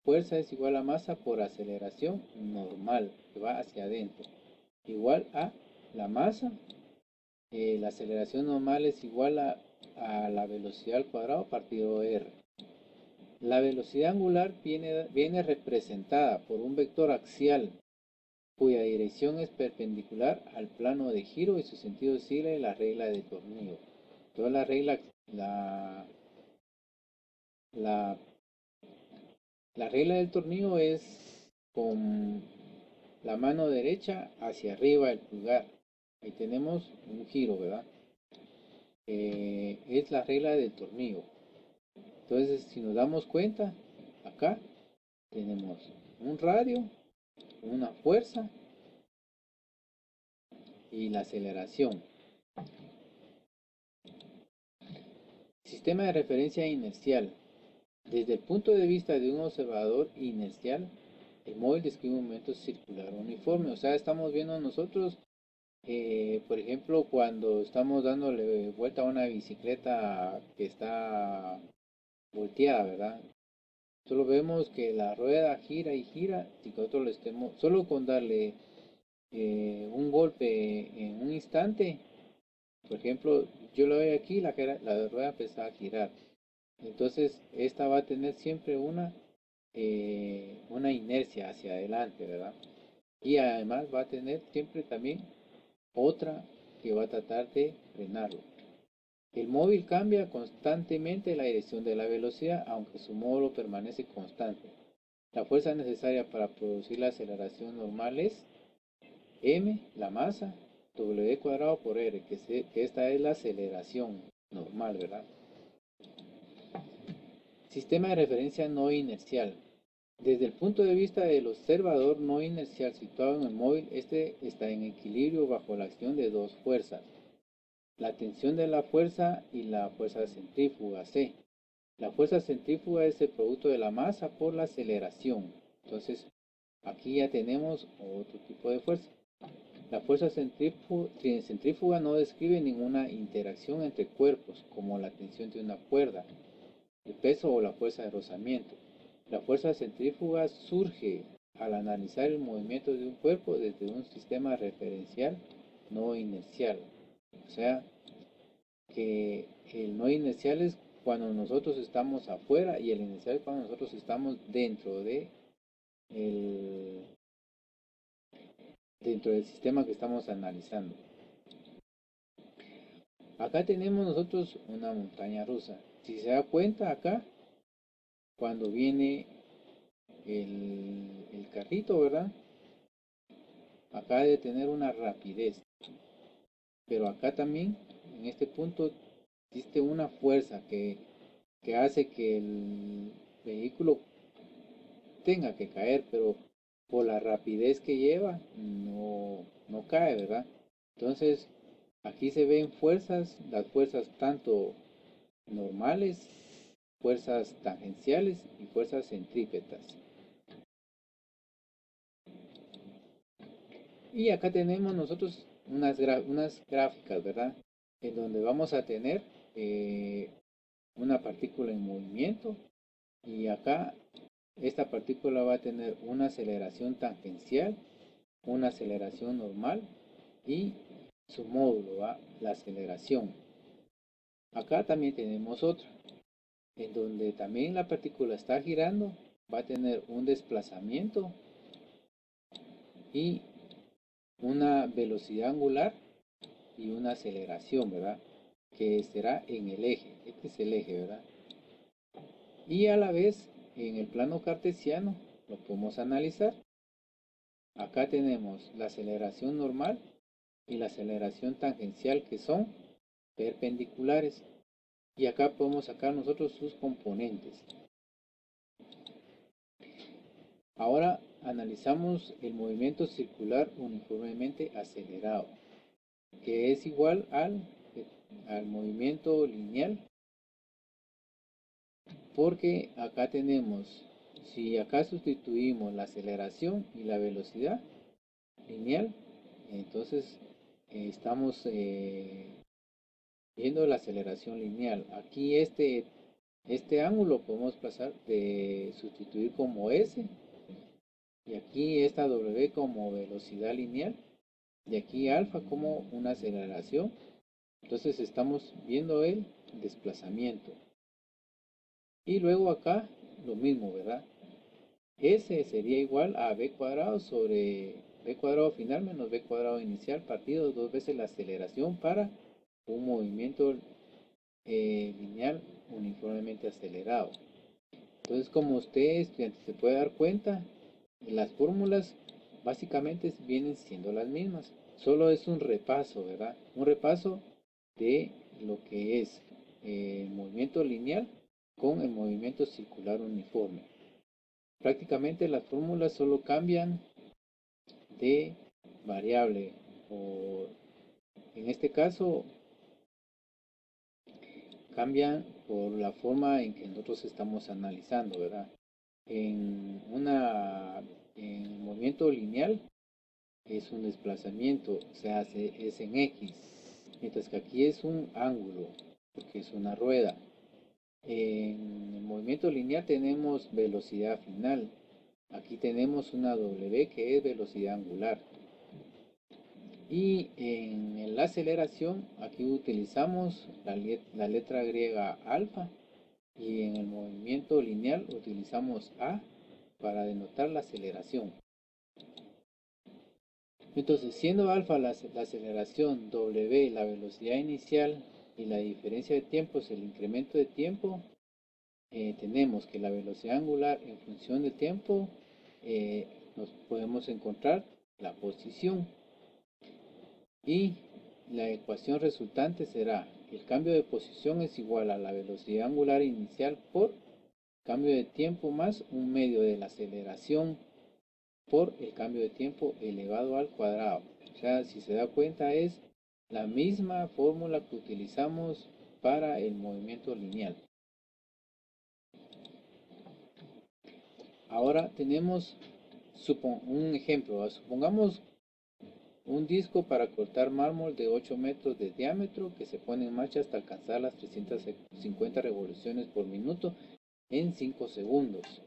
S1: Fuerza es igual a masa por aceleración normal, que va hacia adentro, igual a la masa. La aceleración normal es igual a la velocidad al cuadrado partido R. La velocidad angular viene representada por un vector axial cuya dirección es perpendicular al plano de giro y su sentido sigue la regla de tornillo. Toda la regla, la regla del tornillo es con la mano derecha hacia arriba el pulgar. Ahí tenemos un giro, ¿verdad? Es la regla del tornillo. Entonces, si nos damos cuenta, acá tenemos un radio, una fuerza y la aceleración. Sistema de referencia inercial. Desde el punto de vista de un observador inercial, el móvil describe un movimiento circular uniforme. O sea, estamos viendo nosotros, por ejemplo, cuando estamos dándole vuelta a una bicicleta que está volteada, ¿verdad? Solo vemos que la rueda gira y gira y que nosotros lo estemos, solo con darle un golpe en un instante. Por ejemplo, yo lo veo aquí, la rueda empieza a girar. Entonces, esta va a tener siempre una inercia hacia adelante, ¿verdad? Y además va a tener siempre también otra que va a tratar de frenarlo. El móvil cambia constantemente la dirección de la velocidad, aunque su módulo permanece constante. La fuerza necesaria para producir la aceleración normal es m, la masa, w cuadrado por r, que esta es la aceleración normal, ¿verdad? Sistema de referencia no inercial. Desde el punto de vista del observador no inercial situado en el móvil, este está en equilibrio bajo la acción de dos fuerzas, la tensión de la fuerza y la fuerza centrífuga C. La fuerza centrífuga es el producto de la masa por la aceleración. Entonces, aquí ya tenemos otro tipo de fuerza. La fuerza centrífuga no describe ninguna interacción entre cuerpos, como la tensión de una cuerda, el peso o la fuerza de rozamiento. La fuerza centrífuga surge al analizar el movimiento de un cuerpo desde un sistema referencial no inercial. O sea, que el no inercial es cuando nosotros estamos afuera y el inercial es cuando nosotros estamos el, dentro del sistema que estamos analizando. Acá tenemos nosotros una montaña rusa. Si se da cuenta acá, cuando viene el carrito, ¿verdad? Acá debe tener una rapidez. Pero acá también, en este punto, existe una fuerza que hace que el vehículo tenga que caer, pero por la rapidez que lleva, no cae, ¿verdad? Entonces, aquí se ven fuerzas, las fuerzas tanto normales, fuerzas tangenciales y fuerzas centrípetas. Y acá tenemos nosotros unas gráficas, ¿verdad? En donde vamos a tener una partícula en movimiento y acá esta partícula va a tener una aceleración tangencial, una aceleración normal y su módulo, ¿va? La aceleración. Acá también tenemos otra, en donde también la partícula está girando, va a tener un desplazamiento y una velocidad angular y una aceleración, ¿verdad? Que será en el eje, este es el eje, ¿verdad? Y a la vez, en el plano cartesiano, lo podemos analizar. Acá tenemos la aceleración normal y la aceleración tangencial que son perpendiculares. Y acá podemos sacar nosotros sus componentes. Ahora analizamos el movimiento circular uniformemente acelerado, que es igual al movimiento lineal, porque acá tenemos, si acá sustituimos la aceleración y la velocidad lineal, entonces estamos viendo la aceleración lineal. Aquí este ángulo podemos pasar de sustituir como S, y aquí esta W como velocidad lineal, y aquí alfa como una aceleración. Entonces estamos viendo el desplazamiento. Y luego acá lo mismo, ¿verdad? S sería igual a b cuadrado sobre b cuadrado final menos b cuadrado inicial partido dos veces la aceleración para un movimiento lineal uniformemente acelerado. Entonces, como usted estudiante se puede dar cuenta, las fórmulas básicamente vienen siendo las mismas. Solo es un repaso, ¿verdad? Un repaso de lo que es el movimiento lineal con el movimiento circular uniforme. Prácticamente las fórmulas solo cambian de variable, o en este caso cambian por la forma en que nosotros estamos analizando, ¿verdad? En en movimiento lineal es un desplazamiento, se hace, es en X, mientras que aquí es un ángulo, porque es una rueda. En el movimiento lineal tenemos velocidad final, aquí tenemos una W que es velocidad angular. Y en la aceleración, aquí utilizamos la letra griega alfa, y en el movimiento lineal utilizamos A para denotar la aceleración. Entonces, siendo alfa la aceleración, W la velocidad inicial y la diferencia de tiempo es el incremento de tiempo, tenemos que la velocidad angular en función de tiempo nos podemos encontrar la posición. Y la ecuación resultante será: el cambio de posición es igual a la velocidad angular inicial por cambio de tiempo más un medio de la aceleración por el cambio de tiempo elevado al cuadrado. O sea, si se da cuenta es la misma fórmula que utilizamos para el movimiento lineal. Ahora tenemos un ejemplo. Supongamos un disco para cortar mármol de 8 metros de diámetro que se pone en marcha hasta alcanzar las 350 revoluciones por minuto en 5 segundos.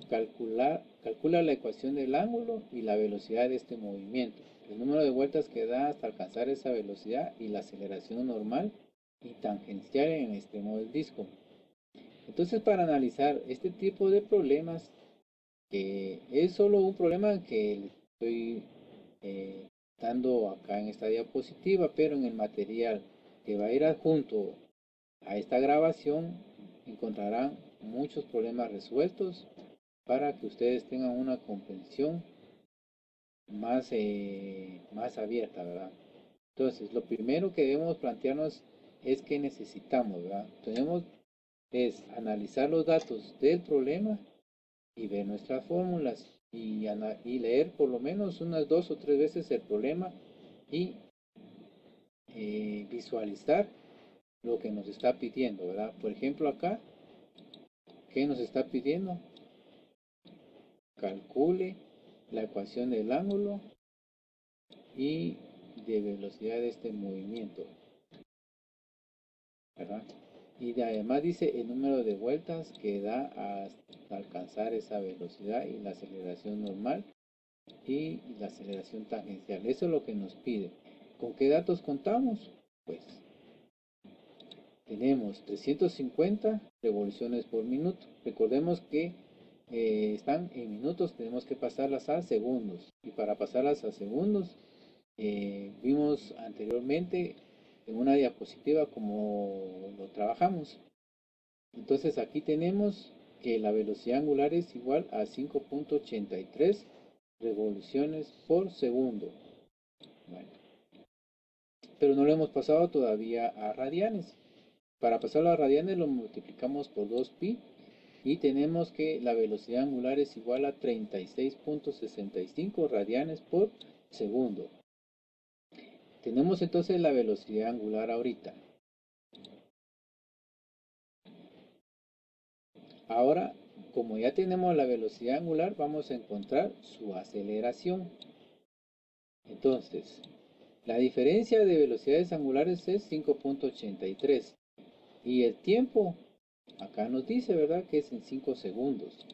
S1: Calcula la ecuación del ángulo y la velocidad de este movimiento, el número de vueltas que da hasta alcanzar esa velocidad y la aceleración normal y tangencial en el extremo del disco. Entonces, para analizar este tipo de problemas, que es solo un problema que estoy dando acá en esta diapositiva, pero en el material que va a ir adjunto a esta grabación encontrarán muchos problemas resueltos para que ustedes tengan una comprensión más, más abierta, ¿verdad? Entonces, lo primero que debemos plantearnos es que necesitamos, ¿verdad? Tenemos es analizar los datos del problema y ver nuestras fórmulas y leer por lo menos unas 2 o 3 veces el problema y visualizar lo que nos está pidiendo, ¿verdad? Por ejemplo, acá, ¿qué nos está pidiendo? Calcule la ecuación del ángulo y de velocidad de este movimiento, ¿verdad? Y además dice el número de vueltas que da hasta alcanzar esa velocidad y la aceleración normal y la aceleración tangencial. Eso es lo que nos pide. ¿Con qué datos contamos? Pues tenemos 350 revoluciones por minuto. Recordemos que están en minutos, tenemos que pasarlas a segundos. Y para pasarlas a segundos, vimos anteriormente en una diapositiva como lo trabajamos. Entonces aquí tenemos que la velocidad angular es igual a 5.83 revoluciones por segundo. Bueno, pero no lo hemos pasado todavía a radianes. Para pasarlo a radianes lo multiplicamos por 2pi y tenemos que la velocidad angular es igual a 36.65 radianes por segundo. Tenemos entonces la velocidad angular ahorita. Ahora, como ya tenemos la velocidad angular, vamos a encontrar su aceleración. Entonces, la diferencia de velocidades angulares es 5.83 y el tiempo, acá nos dice, ¿verdad?, que es en 5 segundos.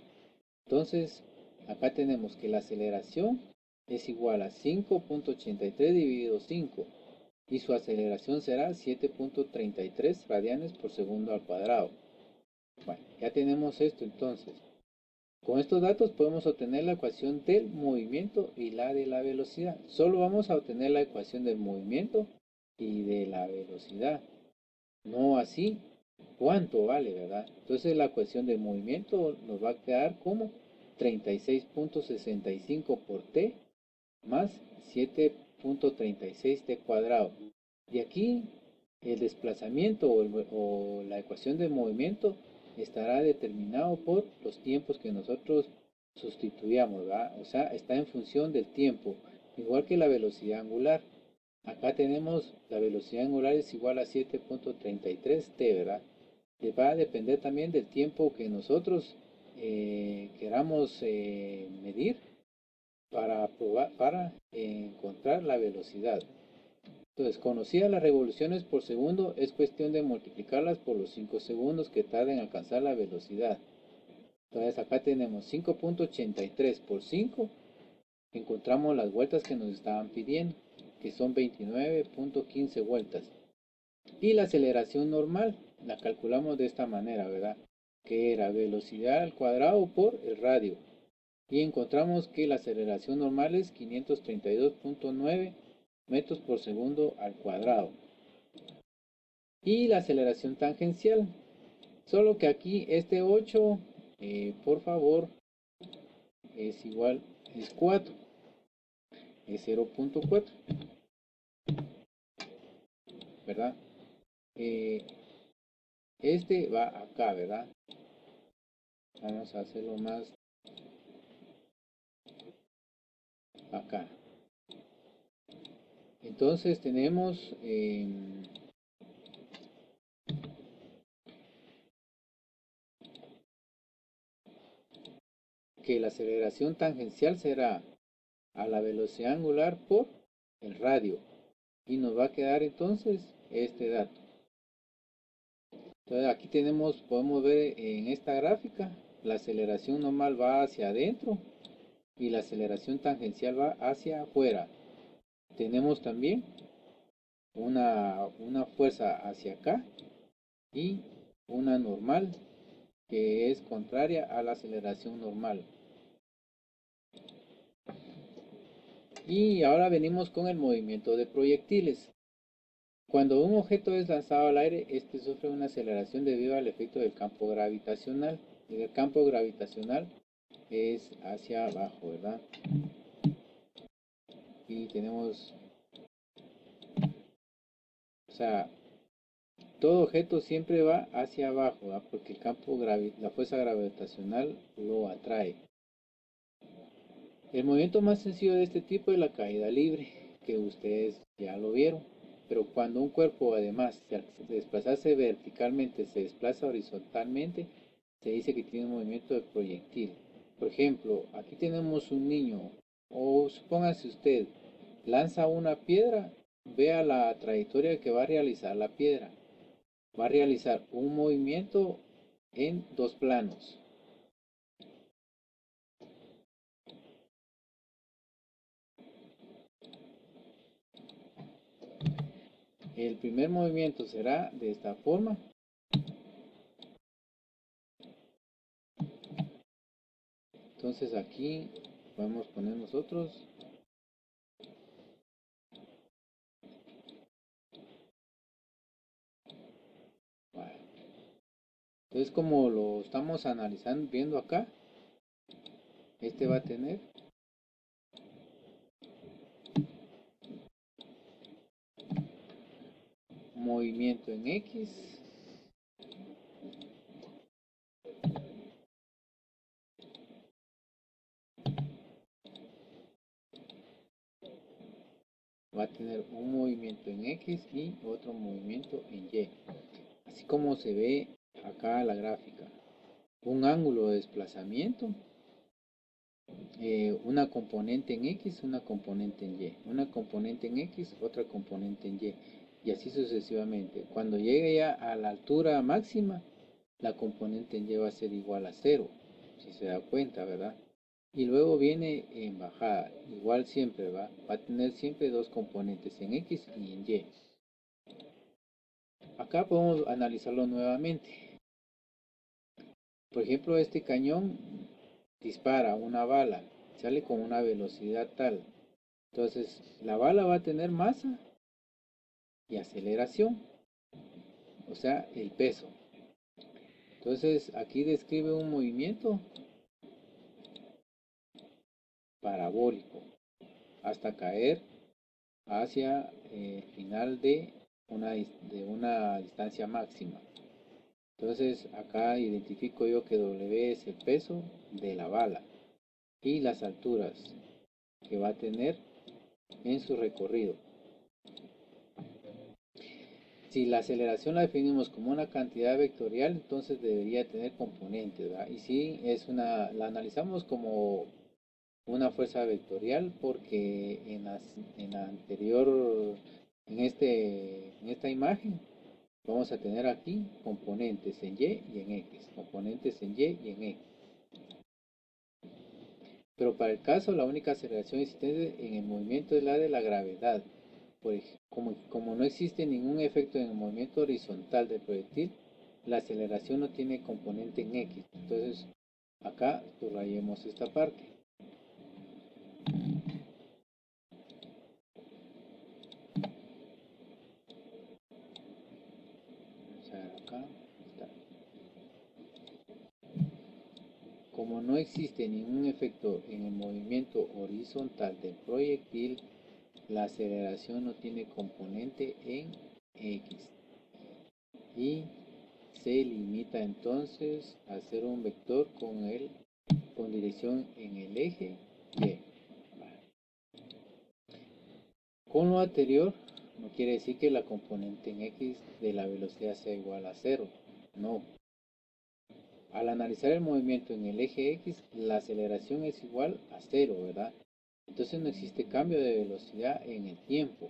S1: Entonces, acá tenemos que la aceleración es igual a 5.83 dividido 5 y su aceleración será 7.33 radianes por segundo al cuadrado. Bueno, ya tenemos esto entonces. Con estos datos podemos obtener la ecuación del movimiento y la de la velocidad. Solo vamos a obtener la ecuación del movimiento y de la velocidad. No así cuánto vale, ¿verdad? Entonces la ecuación del movimiento nos va a quedar como 36.65 por t más 7.36 t cuadrado. Y aquí el desplazamiento o la ecuación de movimiento estará determinado por los tiempos que nosotros sustituyamos, ¿verdad? O sea, está en función del tiempo, igual que la velocidad angular. Acá tenemos la velocidad angular es igual a 7.33 t, ¿verdad? Le va a depender también del tiempo que nosotros queramos medir para encontrar la velocidad. Entonces, conocidas las revoluciones por segundo, es cuestión de multiplicarlas por los 5 segundos que tarda en alcanzar la velocidad. Entonces, acá tenemos 5.83 por 5. Encontramos las vueltas que nos estaban pidiendo, que son 29.15 vueltas. Y la aceleración normal la calculamos de esta manera, ¿verdad? Que era velocidad al cuadrado por el radio. Y encontramos que la aceleración normal es 532.9 metros por segundo al cuadrado. Y la aceleración tangencial, solo que aquí este 8, por favor, es igual, es 4, es 0.4, ¿verdad? Este va acá, ¿verdad? Vamos a hacerlo más acá. Entonces tenemos que la aceleración tangencial será a la velocidad angular por el radio. Y nos va a quedar entonces este dato. Entonces aquí podemos ver en esta gráfica, la aceleración normal va hacia adentro y la aceleración tangencial va hacia afuera. Tenemos también una fuerza hacia acá y una normal que es contraria a la aceleración normal. Y ahora venimos con el movimiento de proyectiles. Cuando un objeto es lanzado al aire, este sufre una aceleración debido al efecto del campo gravitacional. Y el campo gravitacional es hacia abajo, ¿verdad? Y tenemos, o sea, todo objeto siempre va hacia abajo, ¿verdad? Porque la fuerza gravitacional lo atrae. El movimiento más sencillo de este tipo es la caída libre, que ustedes ya lo vieron. Pero cuando un cuerpo, además de desplazarse verticalmente, se desplaza horizontalmente, se dice que tiene un movimiento de proyectil. Por ejemplo, aquí tenemos un niño, o supóngase usted, lanza una piedra, vea la trayectoria que va a realizar la piedra. Va a realizar un movimiento en dos planos. El primer movimiento será de esta forma. Entonces aquí podemos poner nosotros entonces, como lo estamos analizando, viendo acá, este va a tener movimiento en X, va a tener un movimiento en X y otro movimiento en Y. Así como se ve acá la gráfica. Un ángulo de desplazamiento, una componente en X, una componente en Y. Una componente en X, otra componente en Y. Y así sucesivamente. Cuando llegue ya a la altura máxima, la componente en Y va a ser igual a 0. Si se da cuenta, ¿verdad? Y luego viene en bajada, igual siempre va a tener siempre dos componentes, en X y en Y. Acá podemos analizarlo nuevamente. Por ejemplo, este cañón dispara una bala, sale con una velocidad tal. Entonces, la bala va a tener masa y aceleración, o sea, el peso. Entonces, aquí describe un movimiento parabólico hasta caer hacia el final de una distancia máxima. Entonces acá identifico yo que W es el peso de la bala y las alturas que va a tener en su recorrido. Si la aceleración la definimos como una cantidad vectorial, entonces debería tener componentes, ¿verdad? Y si la analizamos como una fuerza vectorial porque en la anterior, en esta imagen, vamos a tener aquí componentes en Y y en X, componentes en Y y en X. Pero para el caso, la única aceleración existente en el movimiento es la de la gravedad. Como no existe ningún efecto en el movimiento horizontal del proyectil, la aceleración no tiene componente en X. Entonces, acá subrayemos esta parte. Vamos a ver acá. Está. Como no existe ningún efecto en el movimiento horizontal del proyectil, la aceleración no tiene componente en X. Y se limita entonces a hacer un vector con dirección en el eje Y. Con lo anterior, no quiere decir que la componente en X de la velocidad sea igual a 0. No. Al analizar el movimiento en el eje X, la aceleración es igual a 0, ¿verdad? Entonces no existe cambio de velocidad en el tiempo.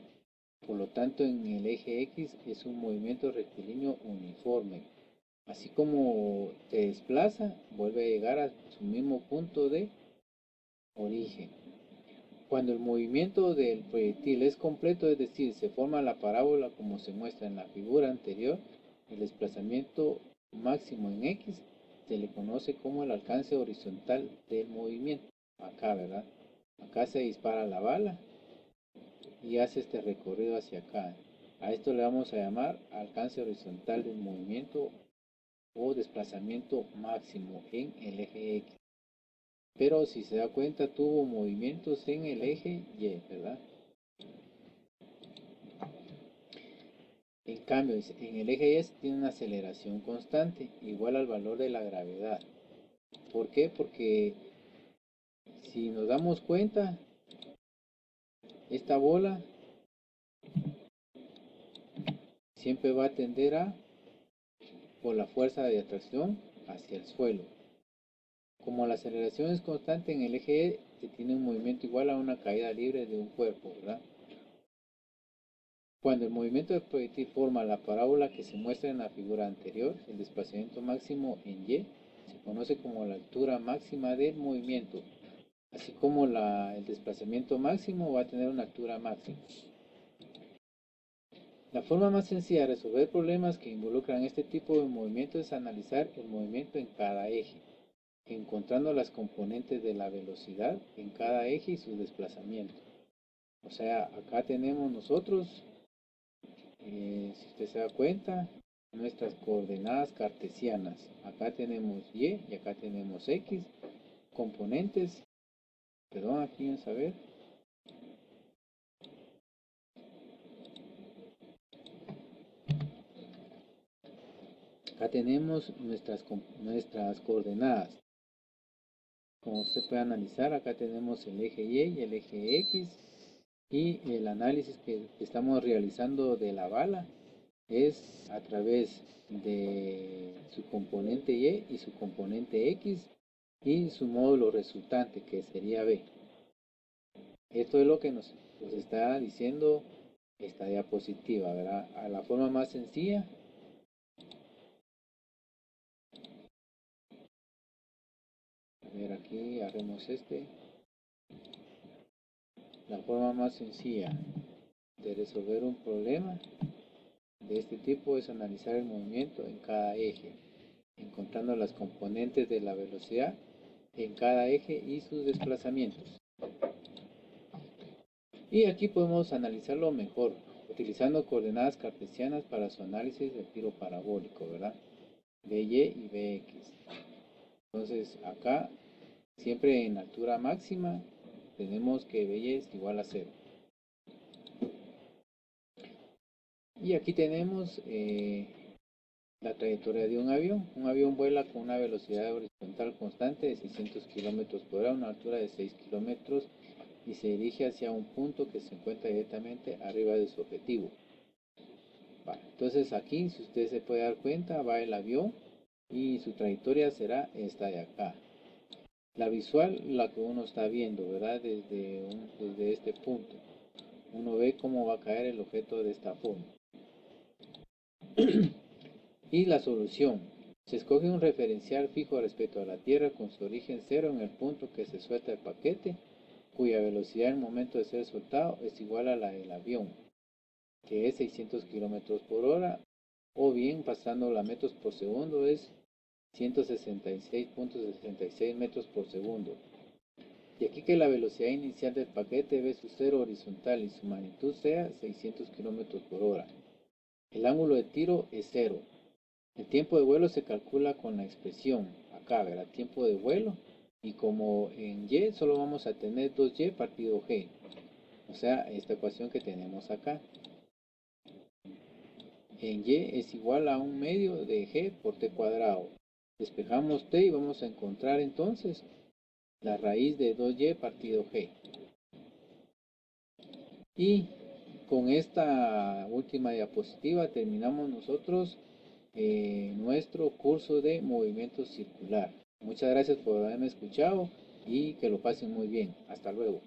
S1: Por lo tanto, en el eje X es un movimiento rectilíneo uniforme. Así como se desplaza, vuelve a llegar a su mismo punto de origen. Cuando el movimiento del proyectil es completo, es decir, se forma la parábola como se muestra en la figura anterior, el desplazamiento máximo en X se le conoce como el alcance horizontal del movimiento. Acá, ¿verdad? Acá se dispara la bala y hace este recorrido hacia acá. A esto le vamos a llamar alcance horizontal del movimiento o desplazamiento máximo en el eje X. Pero si se da cuenta, tuvo movimientos en el eje Y, ¿verdad? En cambio, en el eje Y tiene una aceleración constante, igual al valor de la gravedad. ¿Por qué? Porque si nos damos cuenta, esta bola siempre va a tender a, por la fuerza de atracción, hacia el suelo. Como la aceleración es constante en el eje E, se tiene un movimiento igual a una caída libre de un cuerpo, ¿verdad? Cuando el movimiento del proyectil forma la parábola que se muestra en la figura anterior, el desplazamiento máximo en Y se conoce como la altura máxima del movimiento, así como el desplazamiento máximo va a tener una altura máxima. La forma más sencilla de resolver problemas que involucran este tipo de movimiento es analizar el movimiento en cada eje, encontrando las componentes de la velocidad en cada eje y su desplazamiento. O sea, acá tenemos nosotros, si usted se da cuenta, nuestras coordenadas cartesianas. Acá tenemos Y y acá tenemos X, componentes. Perdón, aquí vamos a ver. Acá tenemos nuestras coordenadas. Como usted puede analizar, acá tenemos el eje Y y el eje X. Y el análisis que estamos realizando de la bala es a través de su componente Y y su componente X y su módulo resultante, que sería B. Esto es lo que nos está diciendo esta diapositiva, ¿verdad? A la forma más sencilla. A ver, aquí haremos la forma más sencilla de resolver un problema de este tipo es analizar el movimiento en cada eje, encontrando las componentes de la velocidad en cada eje y sus desplazamientos. Y aquí podemos analizarlo mejor, utilizando coordenadas cartesianas para su análisis del tiro parabólico, ¿verdad? BY y BX. Entonces acá, siempre en altura máxima, tenemos que BY es igual a 0. Y aquí tenemos la trayectoria de un avión. Un avión vuela con una velocidad horizontal constante de 600 km por hora a una altura de 6 km y se dirige hacia un punto que se encuentra directamente arriba de su objetivo. Vale, entonces aquí, si usted se puede dar cuenta, va el avión y su trayectoria será esta de acá. La visual, la que uno está viendo, ¿verdad? Desde este punto. Uno ve cómo va a caer el objeto de esta forma. Y la solución. Se escoge un referencial fijo respecto a la Tierra con su origen cero en el punto que se suelta el paquete, cuya velocidad en el momento de ser soltado es igual a la del avión, que es 600 km por hora, o bien pasando a metros por segundo es 166.66 metros por segundo. Y aquí que la velocidad inicial del paquete debe su cero horizontal y su magnitud sea 600 km por hora. El ángulo de tiro es cero. El tiempo de vuelo se calcula con la expresión, acá verá, tiempo de vuelo, y como en Y solo vamos a tener 2Y partido G, o sea, esta ecuación que tenemos acá. en y es igual a 1/2 de g por t cuadrado. Despejamos t y vamos a encontrar entonces la raíz de 2y partido g. Y con esta última diapositiva terminamos nosotros nuestro curso de movimiento circular. Muchas gracias por haberme escuchado y que lo pasen muy bien. Hasta luego.